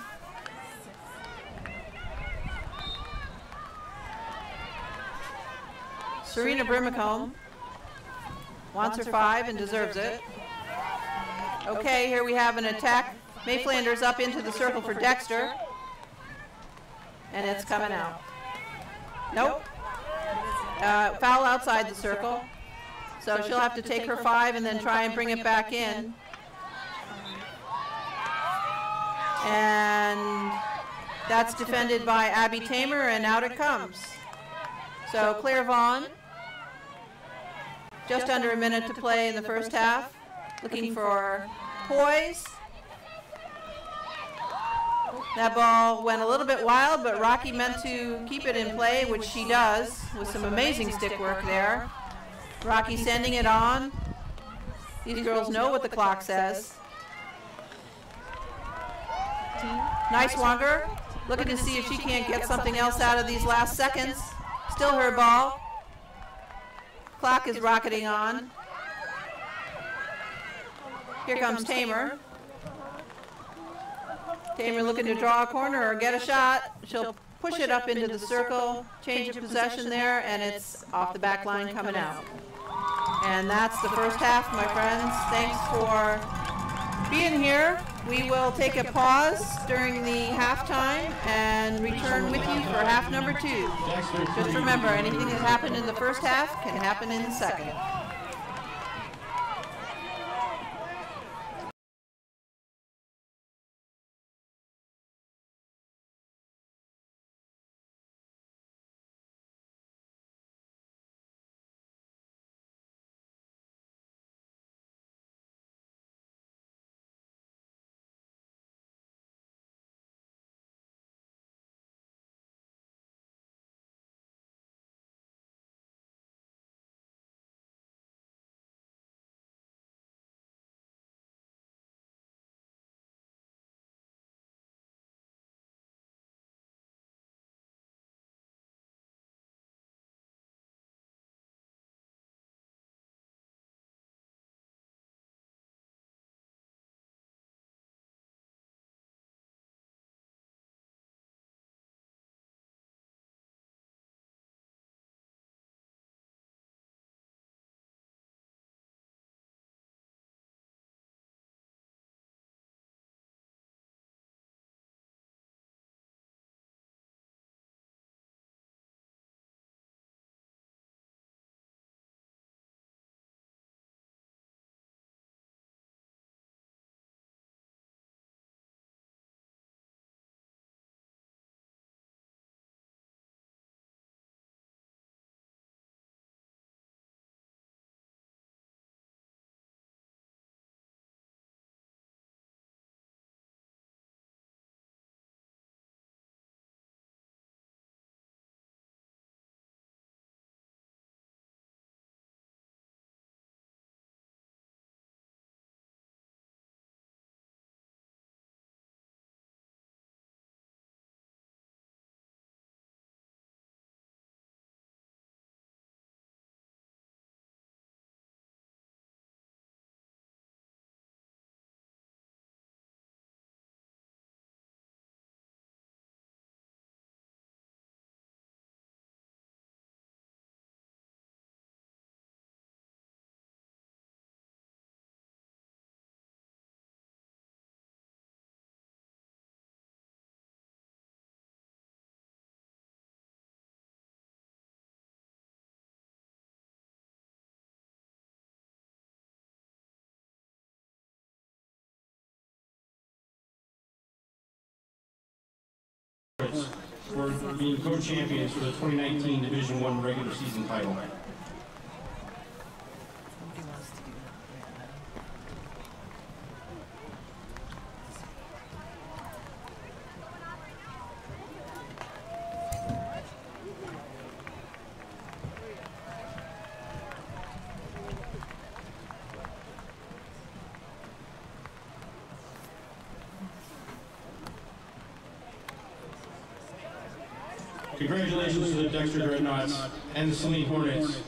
Speaker 1: Serena Brimacombe wants her 5 and deserves it. Okay, here we have an attack. May Flanders up into the circle for Dexter. And it's coming out. Nope. Foul outside the circle. So she'll have to take her 5 and then try and bring it back in. And that's defended by Abby Tamer, and out it comes. So Claire Vaughn, just under a minute to play in the first half, looking for poise. That ball went a little bit wild, but Rocky meant to keep it in play, which she does, with some amazing stick work there. Rocky sending it on. These girls know what the clock says. Nice Wanger. Looking to see if she can't get something else out of these last seconds. Still her ball. Clock is rocketing on. Here comes Tamer. Tamer looking to draw a corner or get a shot. She'll push it up into the circle, change of possession there, and it's off the back line coming out. And that's the first half, my friends. Thanks for being here. We will take a pause during the halftime and return with you for half number 2. Just remember, anything that happened in the first half can happen in the second.
Speaker 2: For being co-champions for the 2019 Division I regular season title. Congratulations to the Dexter Dreadnoughts and the Saline Hornets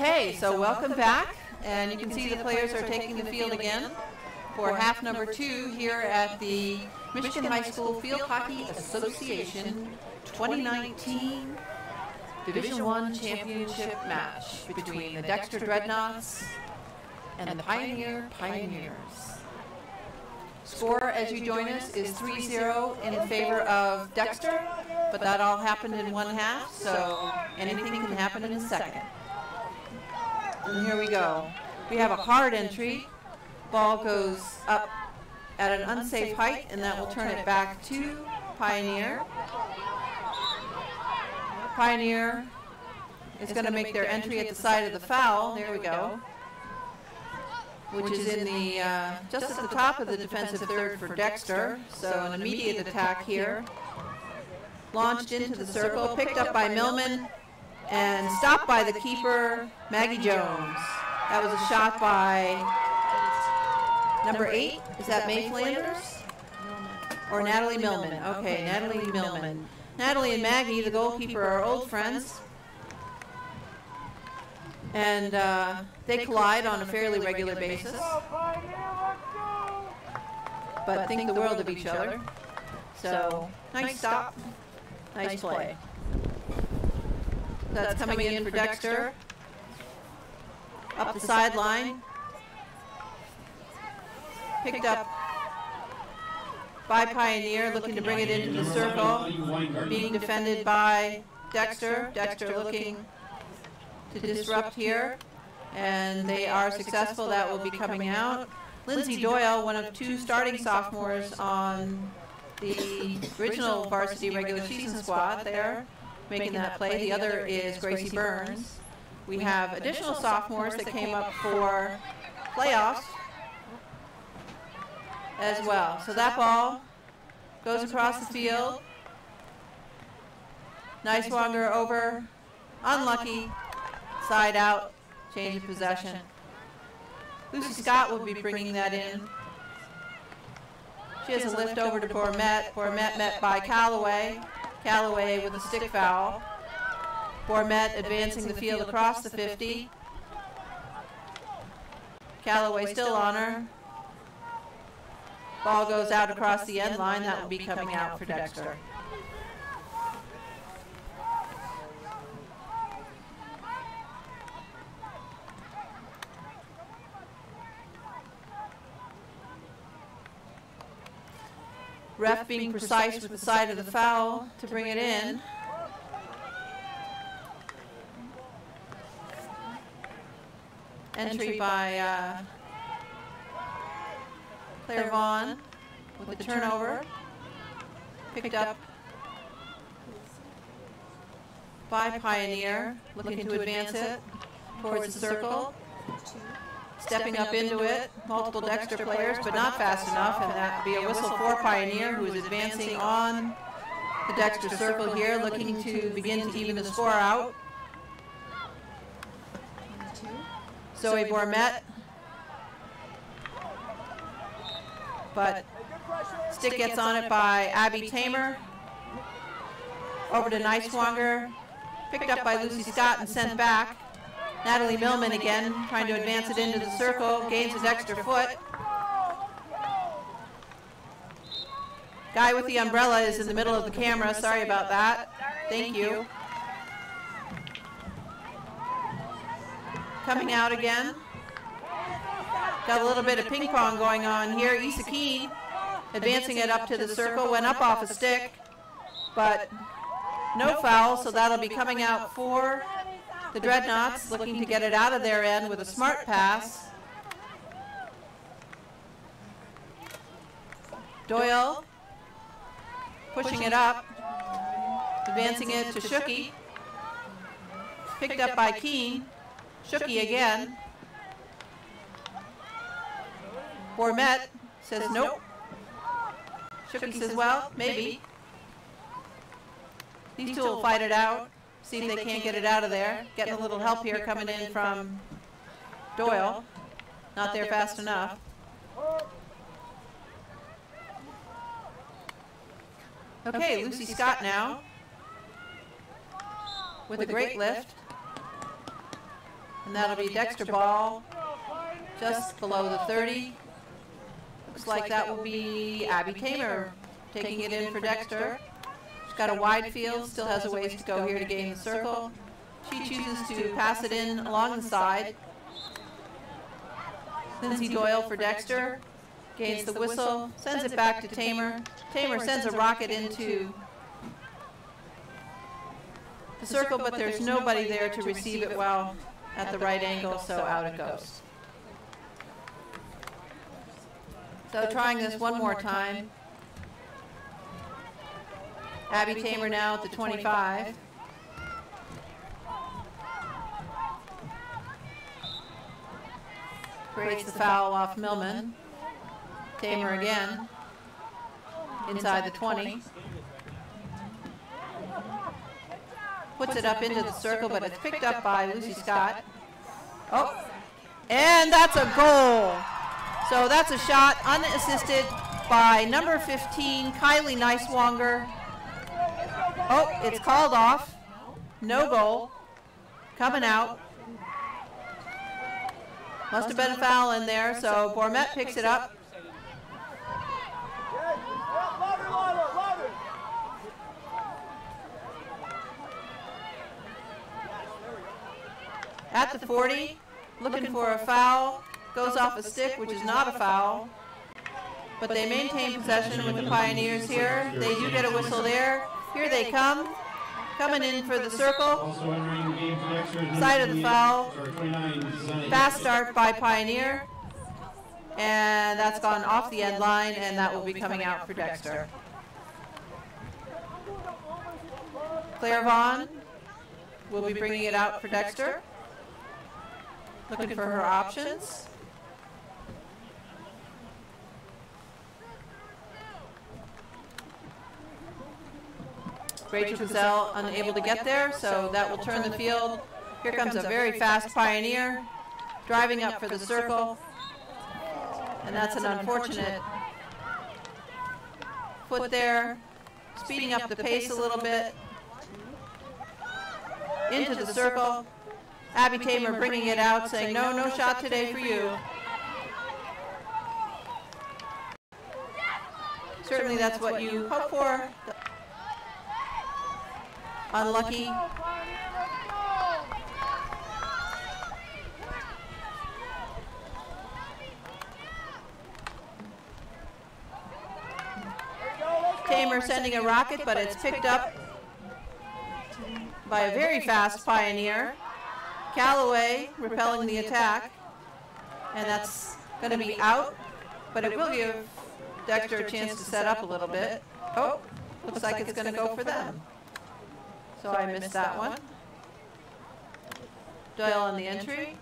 Speaker 1: Okay, so welcome back, and you can see the players are taking the field again for half number 2 here at the Michigan High School Field Hockey Association 2019 Division I Championship match between the Dexter Dreadnoughts and the Pioneer Pioneers. Score as you join us is 3-0 in favor of Dexter, but that all happened in one half, so anything can happen in a second. And here we go. We have a hard entry. Ball goes up at an unsafe height, and that will turn it back to Pioneer. Pioneer is going to make their entry at the side of the foul. There we go. Which is in the just at the top of the defensive third for Dexter. So an immediate attack here. Launched into the circle, picked up by Millman, and stopped by the keeper, Maggie Jones. That was a shot by number 8. Is that May Flanders? Or Natalie Millman? Okay, Natalie Millman. Natalie and Maggie, the goalkeeper, are old friends. And they collide on a fairly regular basis, but think the world of each other. So, nice stop, nice play. That's coming in for Dexter. Up the sideline. Picked up by Pioneer, looking to bring it into the circle. Being defended by Dexter. Dexter looking to disrupt here, and they are successful. That will be coming out. Lindsay Doyle, one of 2 starting sophomores on the original varsity regular season squad there, making that play. The other is Gracie Burns. We have additional sophomores that came up for playoffs as well. So that ball goes across the field. Niswonger over, unlucky. Side out, change of possession. Lucy Scott will be bringing that in. She has a lift over to Bourmet. Bourmet met by Callaway. Callaway with a stick foul. Bourmet advancing the field across the 50. Callaway still on her. Ball goes out across the end line. That will be coming out for Dexter. Ref being precise with the side of the foul to bring it in. Entry by Claire Vaughn with the turnover. Picked up by Pioneer, looking to advance it towards the circle. Stepping up into it, multiple Dexter players, but not fast enough, and that would be a whistle for Pioneer, who is advancing on the Dexter circle here, looking to begin to even the score out. Zoe Bourmet, but stick gets on it by Abby Tamer. Over to Niswonger, picked up by Lucy Scott and sent back. Natalie Millman again, trying to advance it into the circle, gains a Dexter foot. Guy with the umbrella is in the middle of the camera, sorry about that. Thank you. Coming out again. Got a little bit of ping pong going on here. Issa Key advancing it up to the circle, went up off a stick, but no foul, so that'll be coming out for the Dreadnoughts, looking to get it out of their end with a smart pass. Doyle pushing it up, advancing it to Shooky. Picked up by Keene. Shooky again. Bourmet says nope. Shooky says, well, maybe. These 2 will fight it out. See if they can't get it out of there. Getting a little help here coming in from Doyle. Not there fast enough. Okay, Lucy Scott now with a great lift. And that'll be Dexter ball just below the 30. Looks like that will be Abby Tamer taking it in for Dexter. She's got a wide field, still has a ways to go here to gain the circle. She chooses to pass it in along the side. Lindsay Doyle for Dexter. Gains the whistle, sends it back to Tamer. Tamer sends a rocket into the circle, but there's nobody there to receive it well at the right angle, so out it goes. So trying this one more time. Abby Tamer now at the 25. Creates the foul off Millman. Tamer again, inside the 20. Puts it up into the circle, but it's picked up by Lucy Scott. Oh, and that's a goal. So that's a shot unassisted by number 15, Kylie Neiswanger. Oh, it's called off. No goal. Coming out. Must have been a foul in there, so Bourmet picks it up. At the 40, looking for a foul, goes off a stick, which is not a foul, but they maintain possession with the Pioneers here. They do get a whistle there. Here they come, coming in for the circle. Side of the foul. Fast start by Pioneer, and that's gone off the end line, and that will be coming out for Dexter. Claire Vaughn will be bringing it out for Dexter. Looking for her options. Rachel Gazelle unable to get there, so that will turn the field. Here comes a very fast Pioneer, driving up for the circle. And that's an unfortunate foot there, speeding up the pace a little bit. Into the circle. Abby Tamer bringing it out, saying, no, no shot today for you. Certainly that's what you hope for. Unlucky. Tamer sending a rocket, but it's picked up by a very fast Pioneer. Callaway repelling the attack, and that's going to be out, but it will give Dexter a chance to set up a little bit. Oh, looks like it's going to go for them. So I missed that one. Doyle on the entry.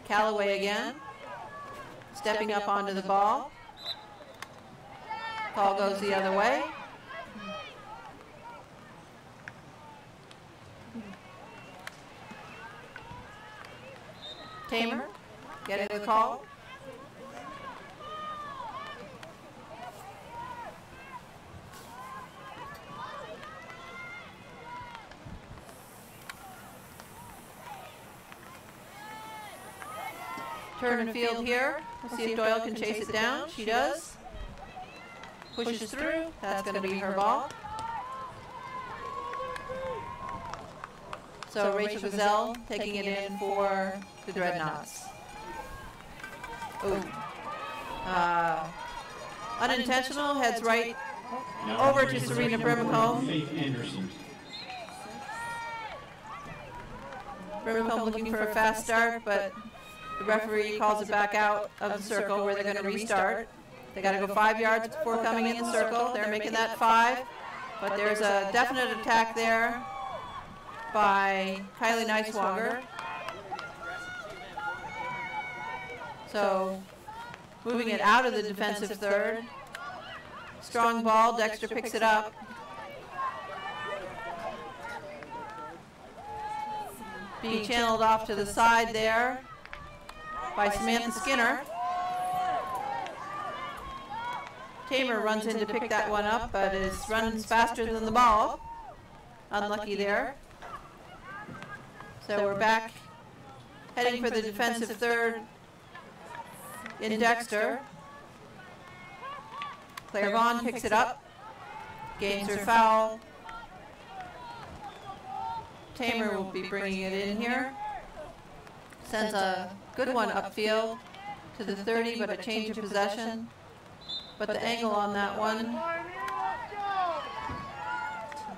Speaker 1: Callaway again, stepping up onto the ball. Ball goes the other way. Tamer getting the call. Turn and field here. We'll see if Doyle can chase it down. She does. Pushes through. That's going to be her ball. So Rachel Gazelle taking it in for the Dreadnoughts. Ooh. Unintentional, heads right over to Serena Brimacombe. Brimacombe looking for a fast start, but the referee calls it back out of the circle where they're going to restart. They got to go 5 yards before coming in the circle. They're making that 5, but there's a definite attack there by Kylie Neiswanger. So moving it out of the defensive third. Strong ball, Dexter picks it up. Being channeled off to the side there by Samantha Skinner. Tamer runs in to pick that one up, but runs faster than the ball. Unlucky there. So we're back, heading for the defensive third in Dexter. Claire Vaughn picks it up, gains her foul. Tamer will be bringing it in here. Sends a good one upfield to the 30, but a change of possession. But the angle on that one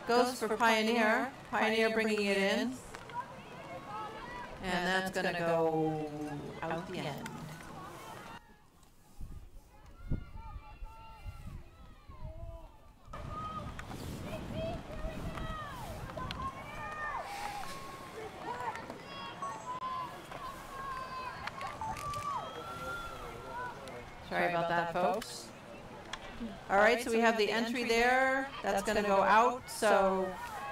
Speaker 1: goes for Pioneer. Pioneer bringing it in. And that's going to go out the end. Sorry about that, folks. All right, so we have the entry there. That's going to go out. So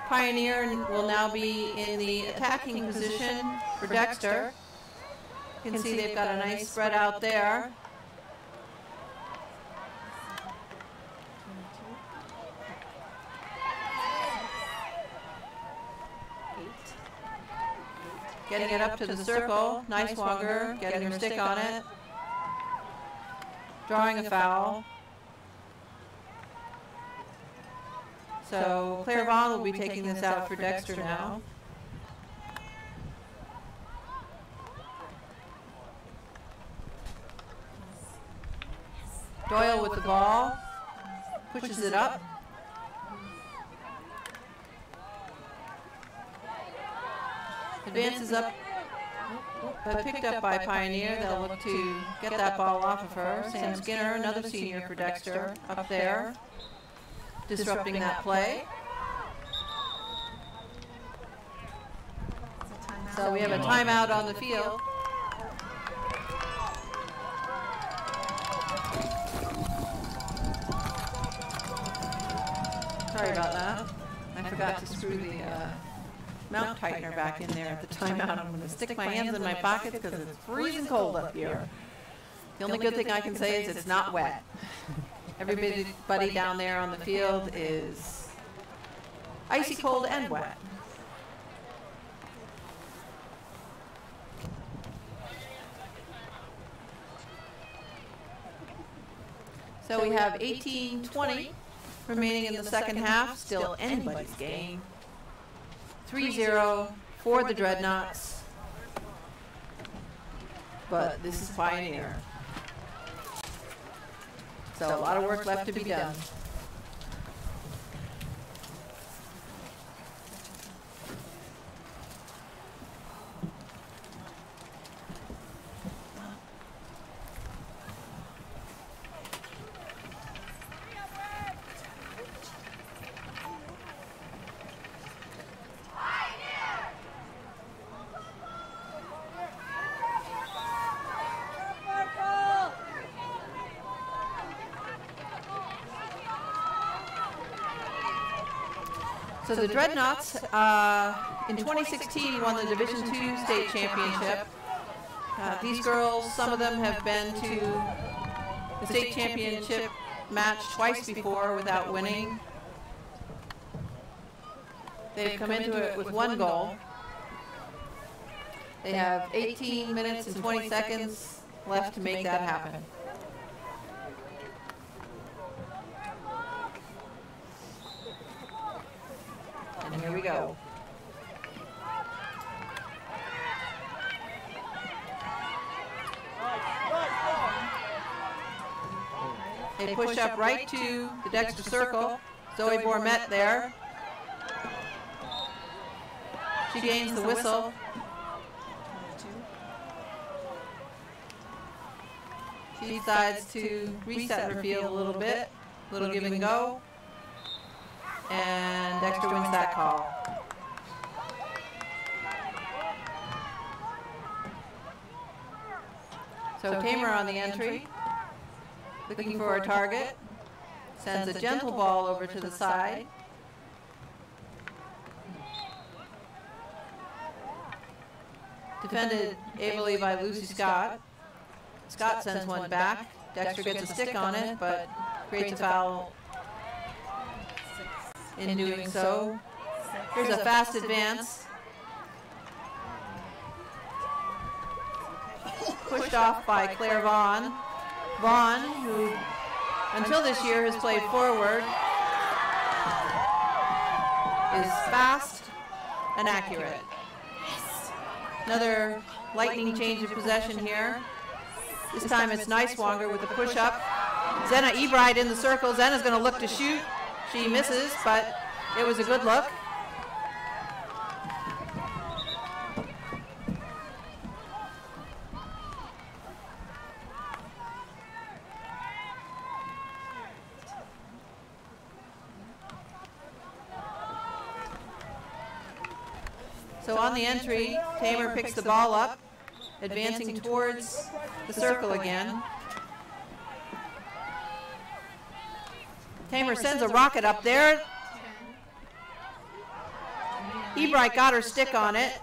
Speaker 1: Pioneer will now be in the attacking position for Dexter. You can see they've got a nice spread out there. Getting it up to the circle. Nice Wonger, getting her stick on it. Drawing a foul. So Claire Vaughn will be taking this out for Dexter now. Doyle with the ball, pushes it up. Advances up, but picked up by Pioneer. They'll look to get that ball off of her. Sam Skinner, another senior for Dexter, up there, disrupting that play. So we have a timeout on the field. Sorry about that. I forgot to screw the mount tightener back in there at the timeout. I'm going to stick my hands in my pockets because it's freezing cold up here. The only good thing I can say is it's not wet. Everybody down there on the field is icy cold and wet. So we have 18-20 remaining in the second half. Still anybody's game. 3-0 for the Dreadnoughts. But this is Pioneer. So a lot of work left to be done. So the Dreadnoughts in 2016 won the Division II state championship. These girls, some of them have been to the state championship match twice before without winning. They've come into it with one goal. They have 18 minutes and 20 seconds left to make that happen. And here we go. They push up right to the Dexter circle. Zoe Bourmet there. She gains the whistle. She decides to reset her field a little bit. A little give and go. And Dexter wins that call. So Tamer on the entry, looking for a target, sends a gentle ball over to the side. Defended ably by Lucy Scott. Scott sends one back. Dexter gets a stick on it, but creates a foul in doing so. Here's a fast advance. Pushed off by Claire Vaughn. Vaughn, who until this year has played forward, is fast and accurate. Another lightning change of possession here. This time it's Niswonger with a push-up. Zena Ebright in the circle. Zena's going to look to shoot. She misses, but it was a good look. So on the entry, Tamer picks the ball up, advancing towards the circle again. Tamer sends a rocket up there. Ebright got her stick on it,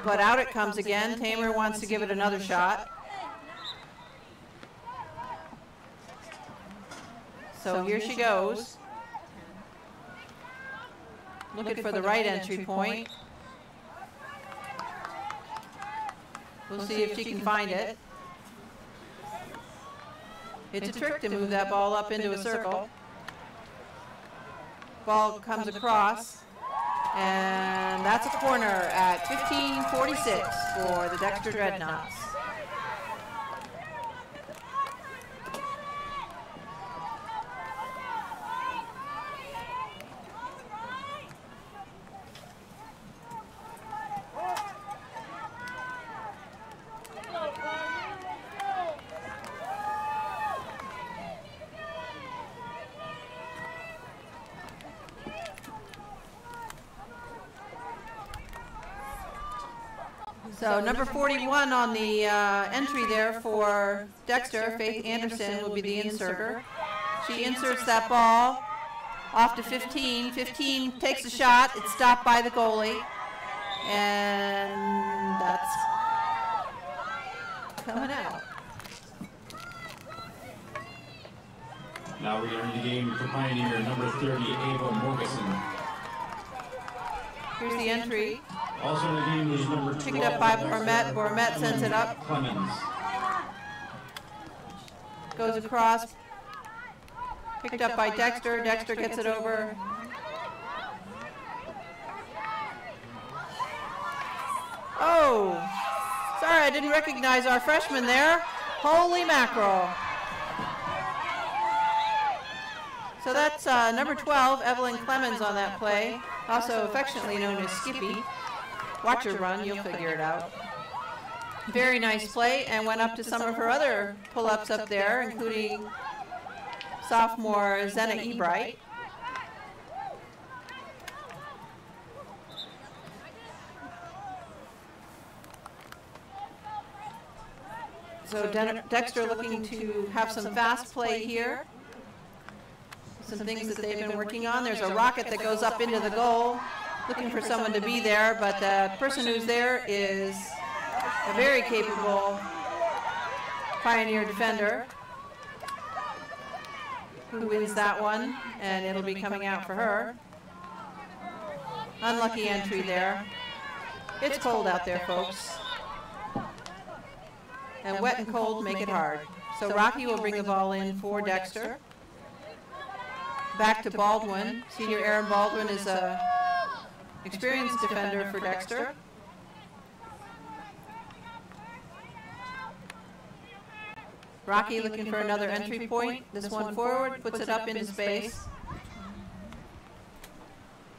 Speaker 1: but out it comes again. Tamer wants to give it another shot. So here she goes. Looking for the right entry point. We'll see if she can find it. It's a trick to move that ball up into a circle. Ball comes across, and that's a corner at 15:46 for the Dexter Dreadnoughts. So number 41 on the entry there for Dexter, Faith Anderson, will be the inserter. She inserts that ball off to 15. 15 takes a shot. It's stopped by the goalie. And that's coming out.
Speaker 2: Now we're entering the game for Pioneer, number 30, Ava Morgeson.
Speaker 1: Here's the entry.
Speaker 2: Also in the game is number 12.
Speaker 1: Picked up by Bormet. Bormet sends it up.
Speaker 2: Clemens.
Speaker 1: Goes across. Picked up by Dexter. Dexter gets it over. Oh! Sorry, I didn't recognize our freshman there. Holy mackerel. So that's number 12, Evelyn Clemens on that play. Also affectionately known as Skippy. Watch her run, you'll figure it out. Very nice play, and went up to some of her other pull-ups up there, including sophomore Zena Ebright. So Dexter looking to have some fast play here. Some things that they've been working on. There's a rocket that goes up into the goal, looking for someone to be there, but the person who's there is a very capable Pioneer defender who wins that one, and it'll be coming out for her. Unlucky entry there. It's cold out there, folks. And wet and cold make it hard. So Rocky will bring the ball in for Dexter. Back to Baldwin. Senior Aaron Baldwin is a experienced defender for Dexter. Rocky looking for another entry point. This one forward, puts it up into space.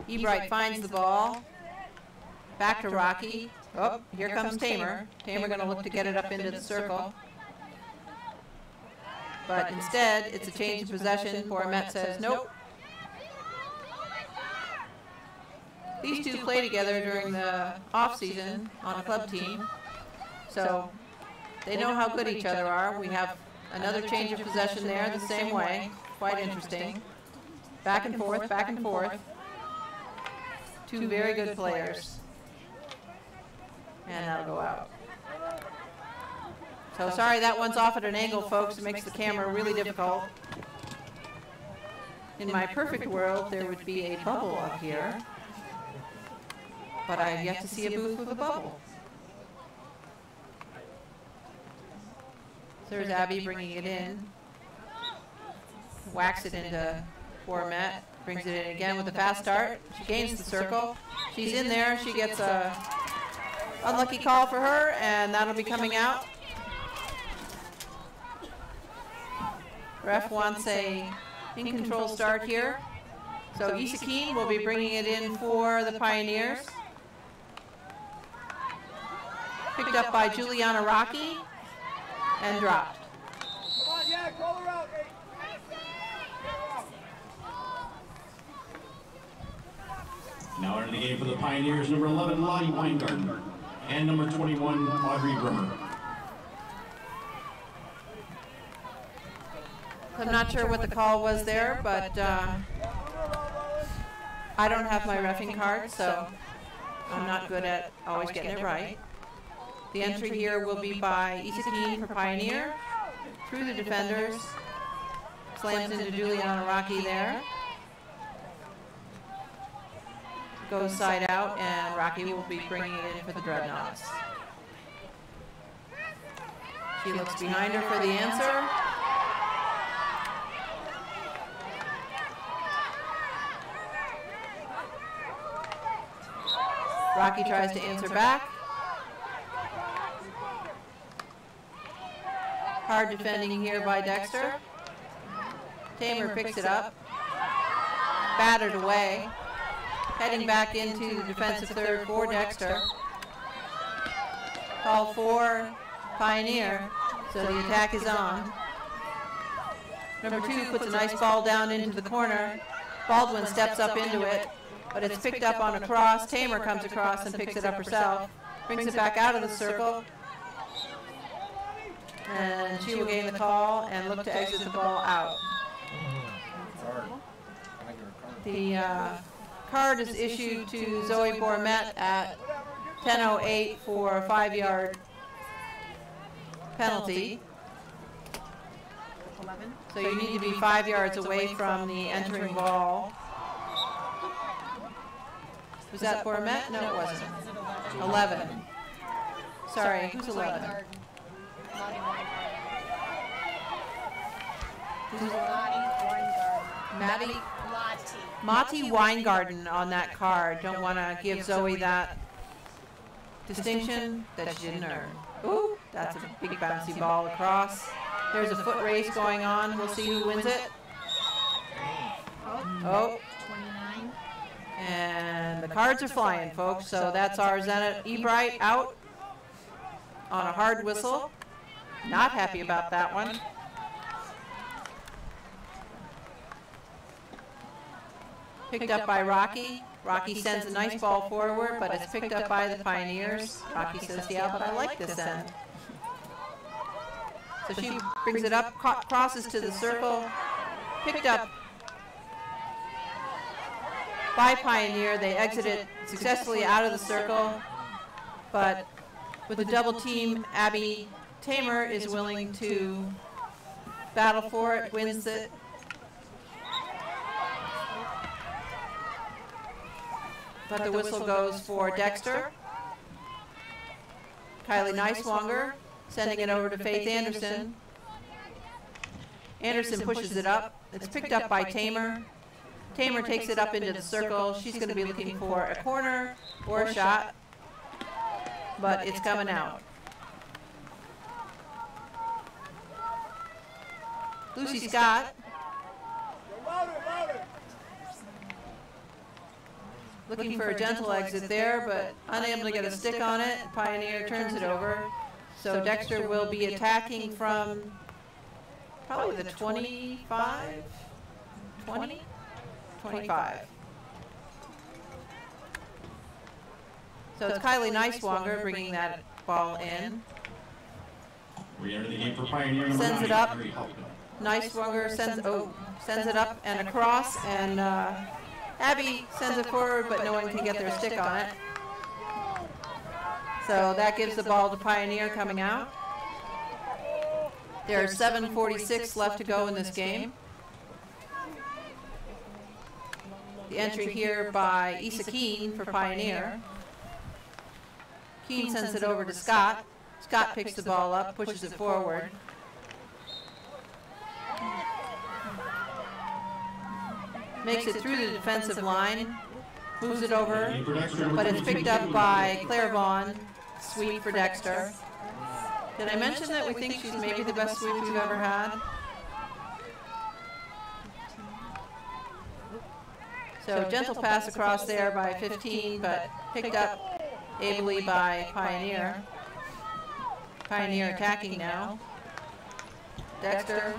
Speaker 1: Ebright finds the ball. Back to Rocky. Oh, here comes Tamer. Tamer going to look to get it up into the circle. But instead, it's a change of possession. Bormet says nope. These two play together during the off-season on a club team, so they know how good each other are. We have another change of possession there the same way. Quite interesting. Back and forth, back and forth. Two very good players. And that'll go out. So sorry that one's off at an angle, folks. It makes the camera really difficult. In my perfect world, there would be a bubble up here. But I have yet to see a booth with a bubble. There's Abby bringing it in. Whacks it into Bourmet. Brings it in again with a fast start. She gains the circle. She's in there. She gets a unlucky call for her, and that'll be coming out. Ref wants a in-control start here. So Isakine will be bringing it in for the Pioneers. Picked up by Juliana Rocky and dropped.
Speaker 5: Come on, yeah, call her out. Hey.
Speaker 2: Now into the game for the Pioneers, number 11, Lottie Weingarten, and number 21, Audrey Brimmer.
Speaker 1: I'm not sure what the call was there, but I don't have my reffing card, so I'm not good at always getting it right. The entry here will be by Isakine for Pioneer, through the defenders, slams into Juliana Rocky there. Goes side out, and Rocky will be bringing it in for the Dreadnoughts. She looks behind her for the answer. Rocky tries to answer back. Hard defending here by Dexter. Tamer picks it up. Battered away. Heading back into the defensive third for Dexter. Call for Pioneer, so the attack is on. Number 2 puts a nice ball down into the corner. Baldwin steps up into it, but it's picked up on a cross. Tamer comes across and picks it up herself. Brings it back out of the circle. And she will gain the call and look to exit the ball out. The card is issued to Zoe Bourmet at 10:08 for a 5-yard penalty. So you need to be 5 yards away from the entering ball. Was that Bourmet? No, it wasn't. 11. Sorry, who's 11? Maddie? Monty Weingarten on that card. Don't want to give Zoe that distinction that she didn't earn. Ooh, that's a big bouncy ball across. There's a foot race going on. We'll see who wins it. Oh. And the cards are flying, folks. So that's our Zenit Ebright out on a hard whistle. Not happy about that one. Picked up by Rocky. Rocky sends a nice ball forward, but it's picked up by the Pioneers. Rocky says, yeah, but I like this end. So she brings it up, crosses to the circle, picked up by Pioneer. They exited successfully out of the circle, but with the double team, Abby Tamer is willing to battle for it, wins it. But the whistle goes for Dexter. Kylie Neiswanger sending it over to Faith Anderson. Anderson pushes it up. It's picked up by Tamer. Tamer takes it up into the circle. She's going to be looking for a corner or a shot, but it's coming out. Lucy Scott looking for a gentle exit there, but unable to get a stick on it. Pioneer turns it over. So Dexter will be attacking from probably the 25, 20, 25. So it's Kylie Neiswanger bringing that ball in.
Speaker 2: Re-enter the game for Pioneer.
Speaker 1: Sends it up. Neiswanger sends it up and across, and Abby sends it forward, but no one can get their stick on it. So that gives the ball to Pioneer coming out. There's 7:46 left to go in this game. The entry here by Issa Keene for Pioneer. Keene sends it over to Scott. Scott picks the ball up, pushes it forward. Makes it through the defensive line, moves it over, but it's picked up by Claire Vaughn. Sweep for Dexter. Did I mention that we think she's maybe the best sweep we've ever had? So gentle pass across there by 15, but picked up ably by Pioneer. Pioneer attacking now. Dexter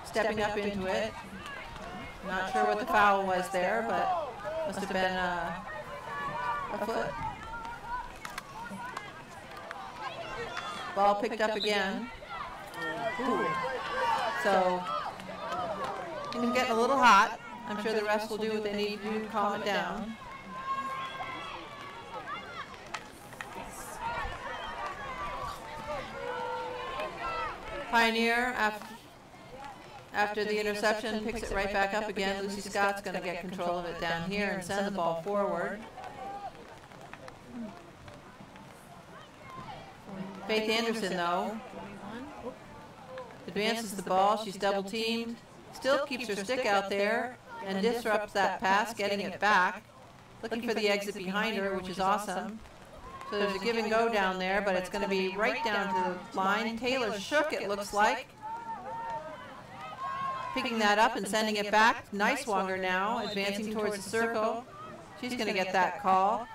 Speaker 1: stepping up into it. Not sure what the foul was there, but must have been a foot. Ball picked up again. Ooh. So, it's getting a little hot. I'm sure the refs will do what they need to do to calm it down. Pioneer, after the interception, picks it right back up again. Lucy Scott's going to get control of it down here and send the ball forward. Faith Anderson, though, advances the ball. She's double teamed, still keeps her stick out there and disrupts that pass, getting it back, looking for the exit behind her, which is awesome. So there's a give and go down there, but it's going to be right down to the line. Taylor Shook, it looks like, picking that up and sending it back. Neiswanger now advancing towards the circle. She's going to get that call.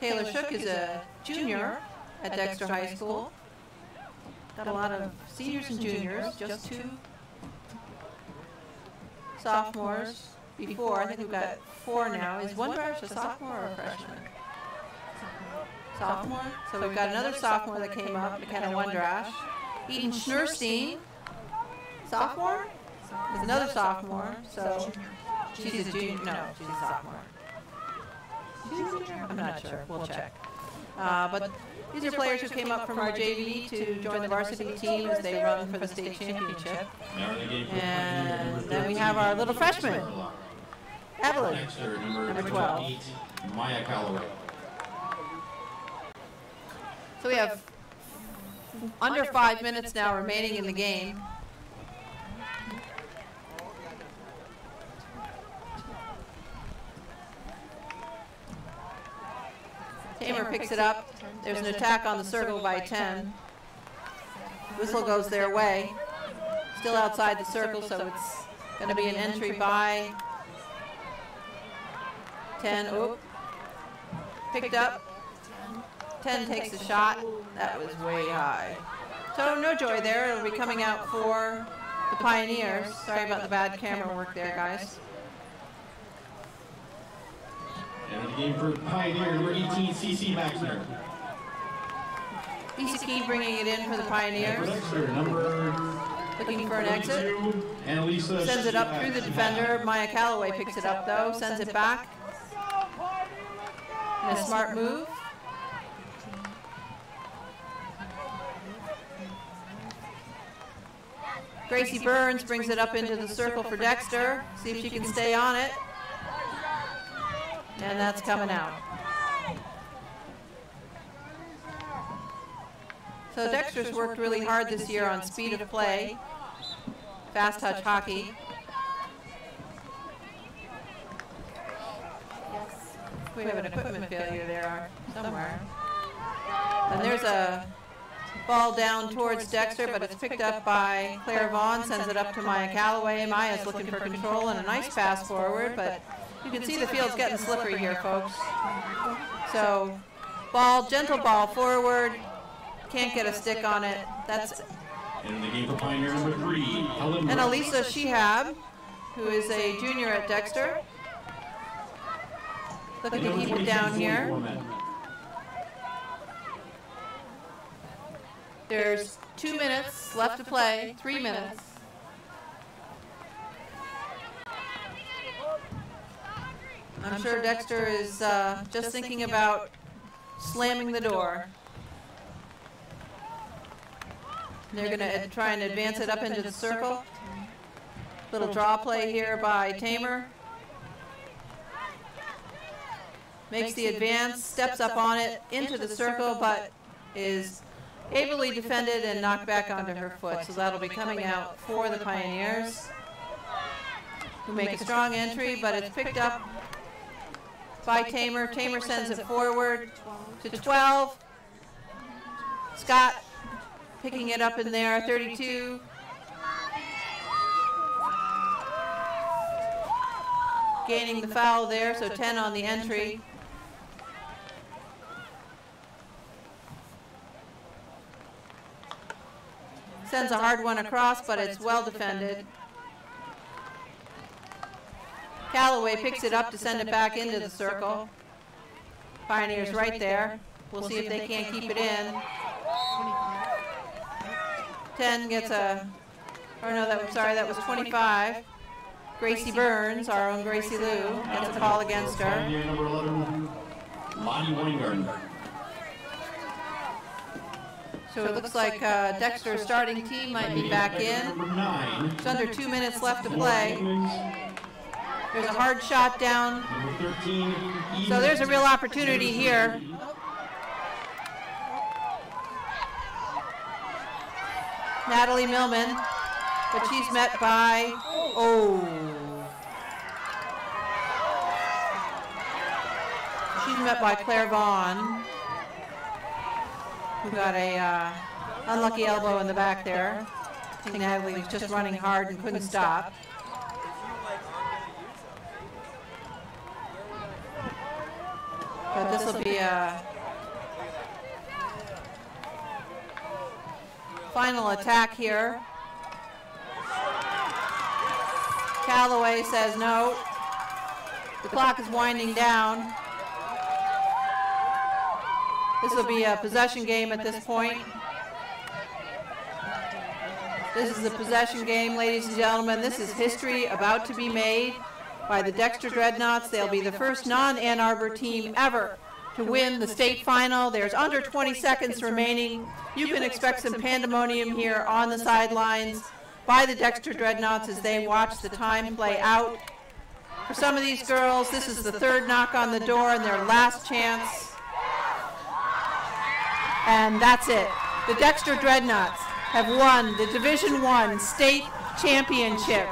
Speaker 1: Taylor Shook is a junior at Dexter High School. Got a lot of seniors and juniors, just 2 sophomores before. I think we've got 4 now. Is one Brush a sophomore or a freshman? Sophomore. So we've got another sophomore that came up, McKenna Wondrash. Eden Schnurstein, sophomore? Is another sophomore. So she's a junior. No, she's a sophomore. I'm not sure. We'll check. But these are players who came up from our JV to join the varsity team as they run for the state championship. And then we have our little freshman, Evelyn, number 12.
Speaker 2: Maya Calloway.
Speaker 1: So we have under 5 minutes now remaining in the game. Tamer picks it up. There's an attack on the circle by 10. Whistle goes their way. Still outside the circle, so it's going to be an entry by 10. Oop. Picked up. 10 takes a shot. That was way high. So no joy there. It'll be coming out for the Pioneers. Sorry about the bad camera work there, guys.
Speaker 2: And the game for Pioneer, number 18, CC Maxner.
Speaker 1: Issa Keene bringing it in for the Pioneers. Looking for an exit.
Speaker 2: Annalisa
Speaker 1: Sends it up through the defender. Maya Calloway picks it up, though. Sends it back. And a smart move. Gracie Burns brings it up into the circle for Dexter. See if she can stay on it. And that's coming out. So Dexter's worked really hard this year on speed of play, fast touch hockey. We have an equipment failure there somewhere. And there's a ball down towards Dexter, but it's picked up by Claire Vaughn, sends it up to Maya Calloway. Maya's looking for control and a nice pass forward, but you can see the field's getting slippery here, folks. So, gentle ball forward. Can't get a stick on it. That's
Speaker 2: in the game for Pioneer, number 3, Helen.
Speaker 1: And Elisa Shehab, who is a junior at Dexter. Looking to keep it down here. There's 2 minutes left to play. 3 minutes. I'm sure Dexter is just thinking about slamming the door. They're going to try and advance it up into the circle. Little draw play here by Tamer. Makes the advance, steps up on it into the circle, but is ably defended and knocked back onto her foot. So that'll be coming out for the Pioneers, who make a strong entry, but it's picked up by Tamer. Tamer sends it forward to 12. Scott picking it up in there, 32. Gaining the foul there, so 10 on the entry. Sends a hard one across, but it's well defended. Callaway picks it up to send it back into the circle. Pioneers right there. We'll see if they can't keep it in. 10 gets a, or no, that was 25. Gracie Burns, our own Gracie Lou, gets a call against her.
Speaker 2: Pioneer number 11, Lonnie Weingarten.
Speaker 1: So it looks like Dexter's starting team might be back in.
Speaker 2: Number 9.
Speaker 1: There's under 2 minutes left to play. There's a hard shot down.
Speaker 2: Number 13,
Speaker 1: So there's a real opportunity here. Natalie Millman, but she's met by, she's met by Claire Vaughn, who got a unlucky elbow in the back there. I think Natalie was just running hard and couldn't stop. But this will be a final attack here. Callaway says no. The clock is winding down. This will be a possession game at this point. This is a possession game, ladies and gentlemen. This is history about to be made by the Dexter Dreadnoughts. They'll be the first non-Ann Arbor team ever to win the state final. There's under 20 seconds remaining. You can expect some pandemonium here on the sidelines by the Dexter Dreadnoughts as they watch the time play out. For some of these girls, this is the third knock on the door and their last chance. And that's it. The Dexter Dreadnoughts have won the Division I state championship.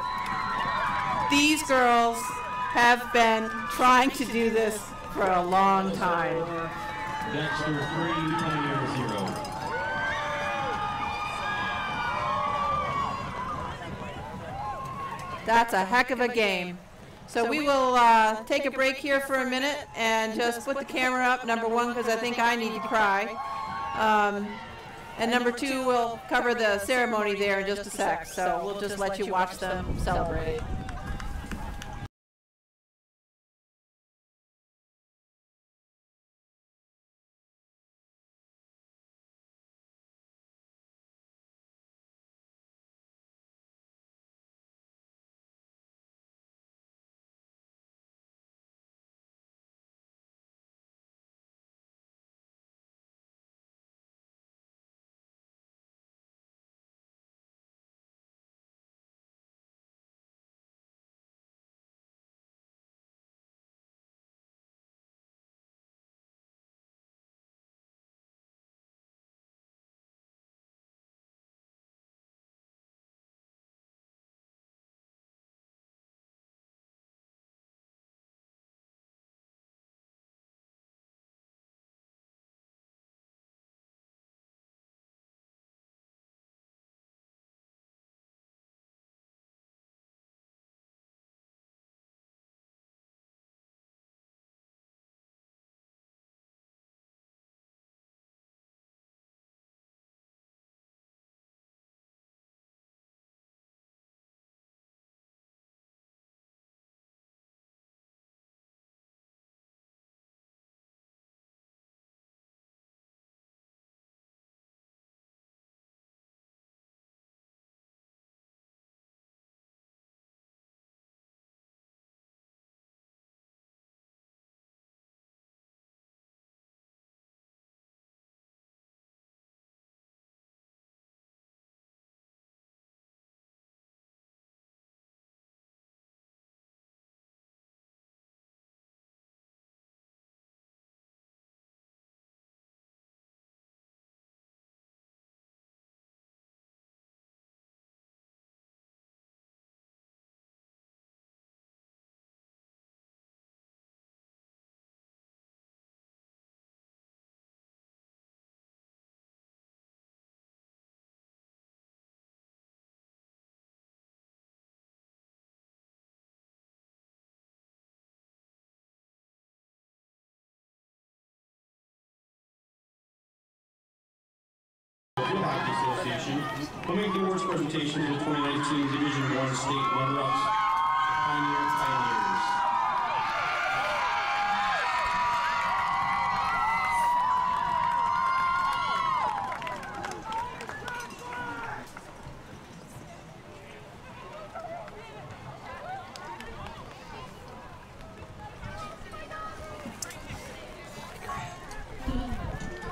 Speaker 1: These girls have been trying to do this for a long time.
Speaker 2: Dexter 3, Pioneer 0.
Speaker 1: That's a heck of a game. So we will take a break here for a minute and just put the camera up, number one, because I think I need to cry. And number two, we'll cover the ceremony there in just a sec. So we'll just let you watch them celebrate.
Speaker 2: We'll make the awards presentation to the 2019 Division I state runner-ups, Pioneers.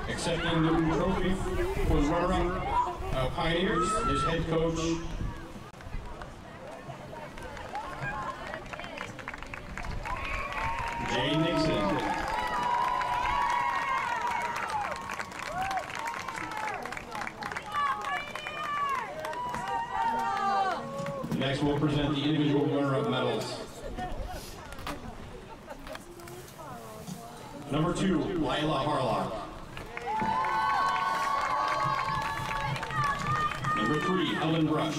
Speaker 2: Accepting the trophy for the runner-up Pioneers is head coach Jay Nixon. Next, we'll present the individual runner-up medals. Number 2, Lila Harlock. Number 3, Helen Brush.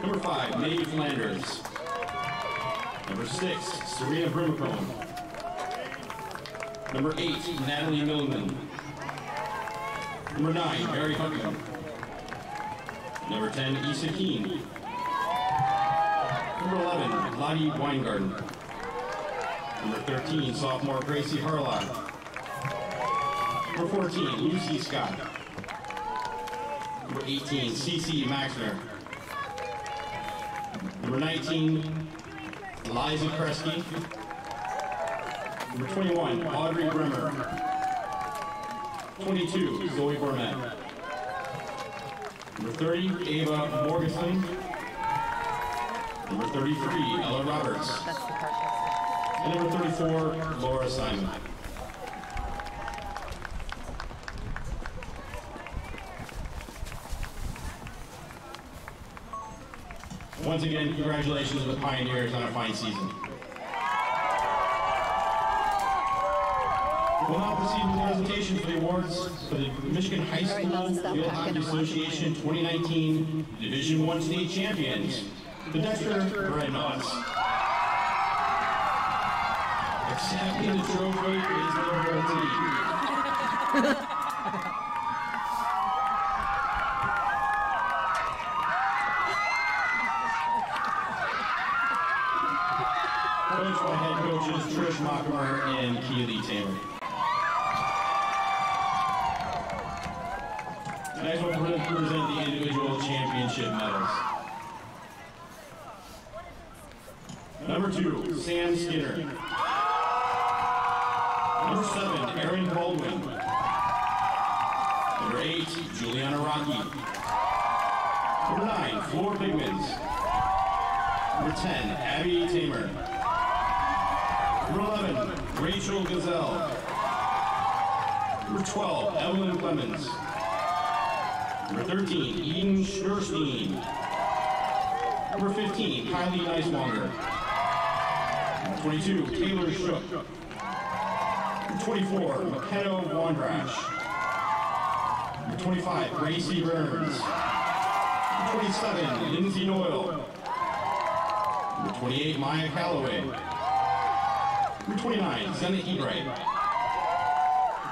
Speaker 2: Number 5, Mae Flanders. Number 6, Serena Brimacone. Number 8, Natalie Millman. Number 9, Mary Huckman. Number 10, Issa Keene. Number 11, Lottie Weingarten. Number 13, sophomore Gracie Harlock. Number 14, Lucy Scott. Number 18, Cece Maxner. Number 19, Liza Kresge. Number 21, Audrey Bremer. 22, Zoe Burnett. Number 30, Ava Morgensen. Number 33, Ella Roberts. And number 34, Laura Simon. Once again, congratulations to the Pioneers on a fine season. We'll now proceed with the presentation for the awards for the Michigan High School Field Hockey Association 2019 Division I State Champions, the Dexter Dreadnoughts. Accepting the trophy is number 18. Coached by head coaches Trish Mockmer and Keely Taylor. Next, we'll present the individual championship medals. Number 2, Sam Skinner. Number 7, Erin Baldwin. Number 8, Juliana Rocky. Number 9, Floor Bigmans. Number 10, Abby Tamer. Number 11, Rachel Gazelle. Number 12, Evelyn Clemens. Number 13, Eden Schurstein. Number 15, Kylie Neiswanger. Number 22, Taylor Shook. Number 24, McKenna Wandrash. Number 25, Gracie Burns. Number 27, Lindsay Noyle. Number 28, Maya Calloway. Number 29, Zena Ebright.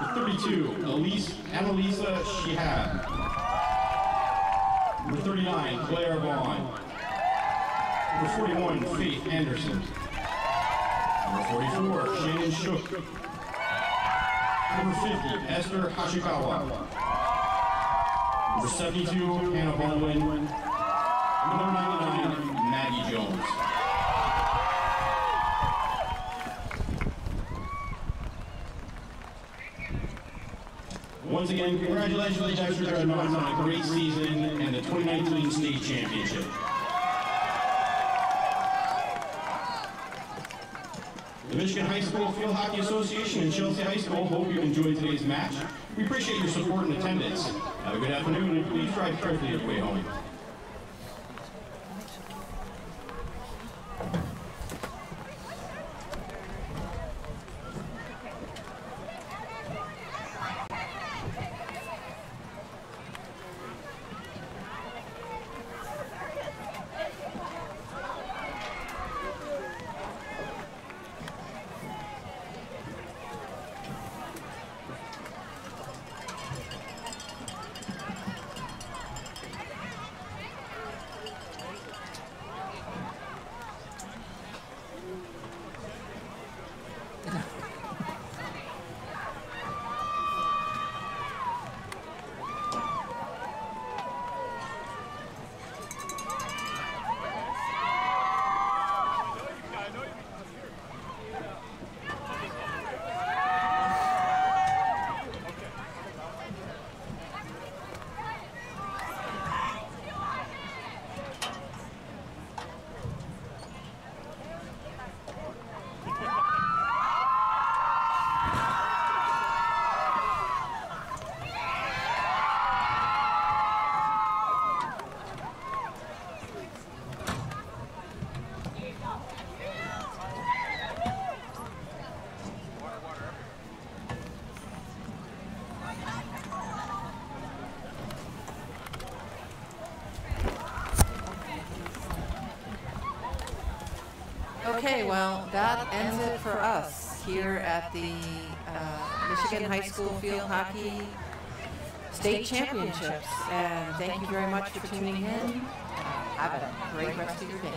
Speaker 2: Number 32, Annalisa Shihab. Number 39, Claire Vaughn. Number 41, Faith Anderson. Number 44, Shannon Shook. Number 50, Esther Hashikawa. Number 72, Hannah Baldwin. Number 99, Maggie Jones. Once again, congratulations to the Dexter Dreadnoughts on a great season and the 2019 state championship. The Michigan High School Field Hockey Association and Chelsea High School hope you enjoyed today's match. We appreciate your support and attendance. Have a good afternoon, and please drive carefully your way home.
Speaker 1: Okay, well, that ends it for us here at the Michigan High School Field Hockey State Championships. And thank you very much for tuning in. Have a great rest of your day.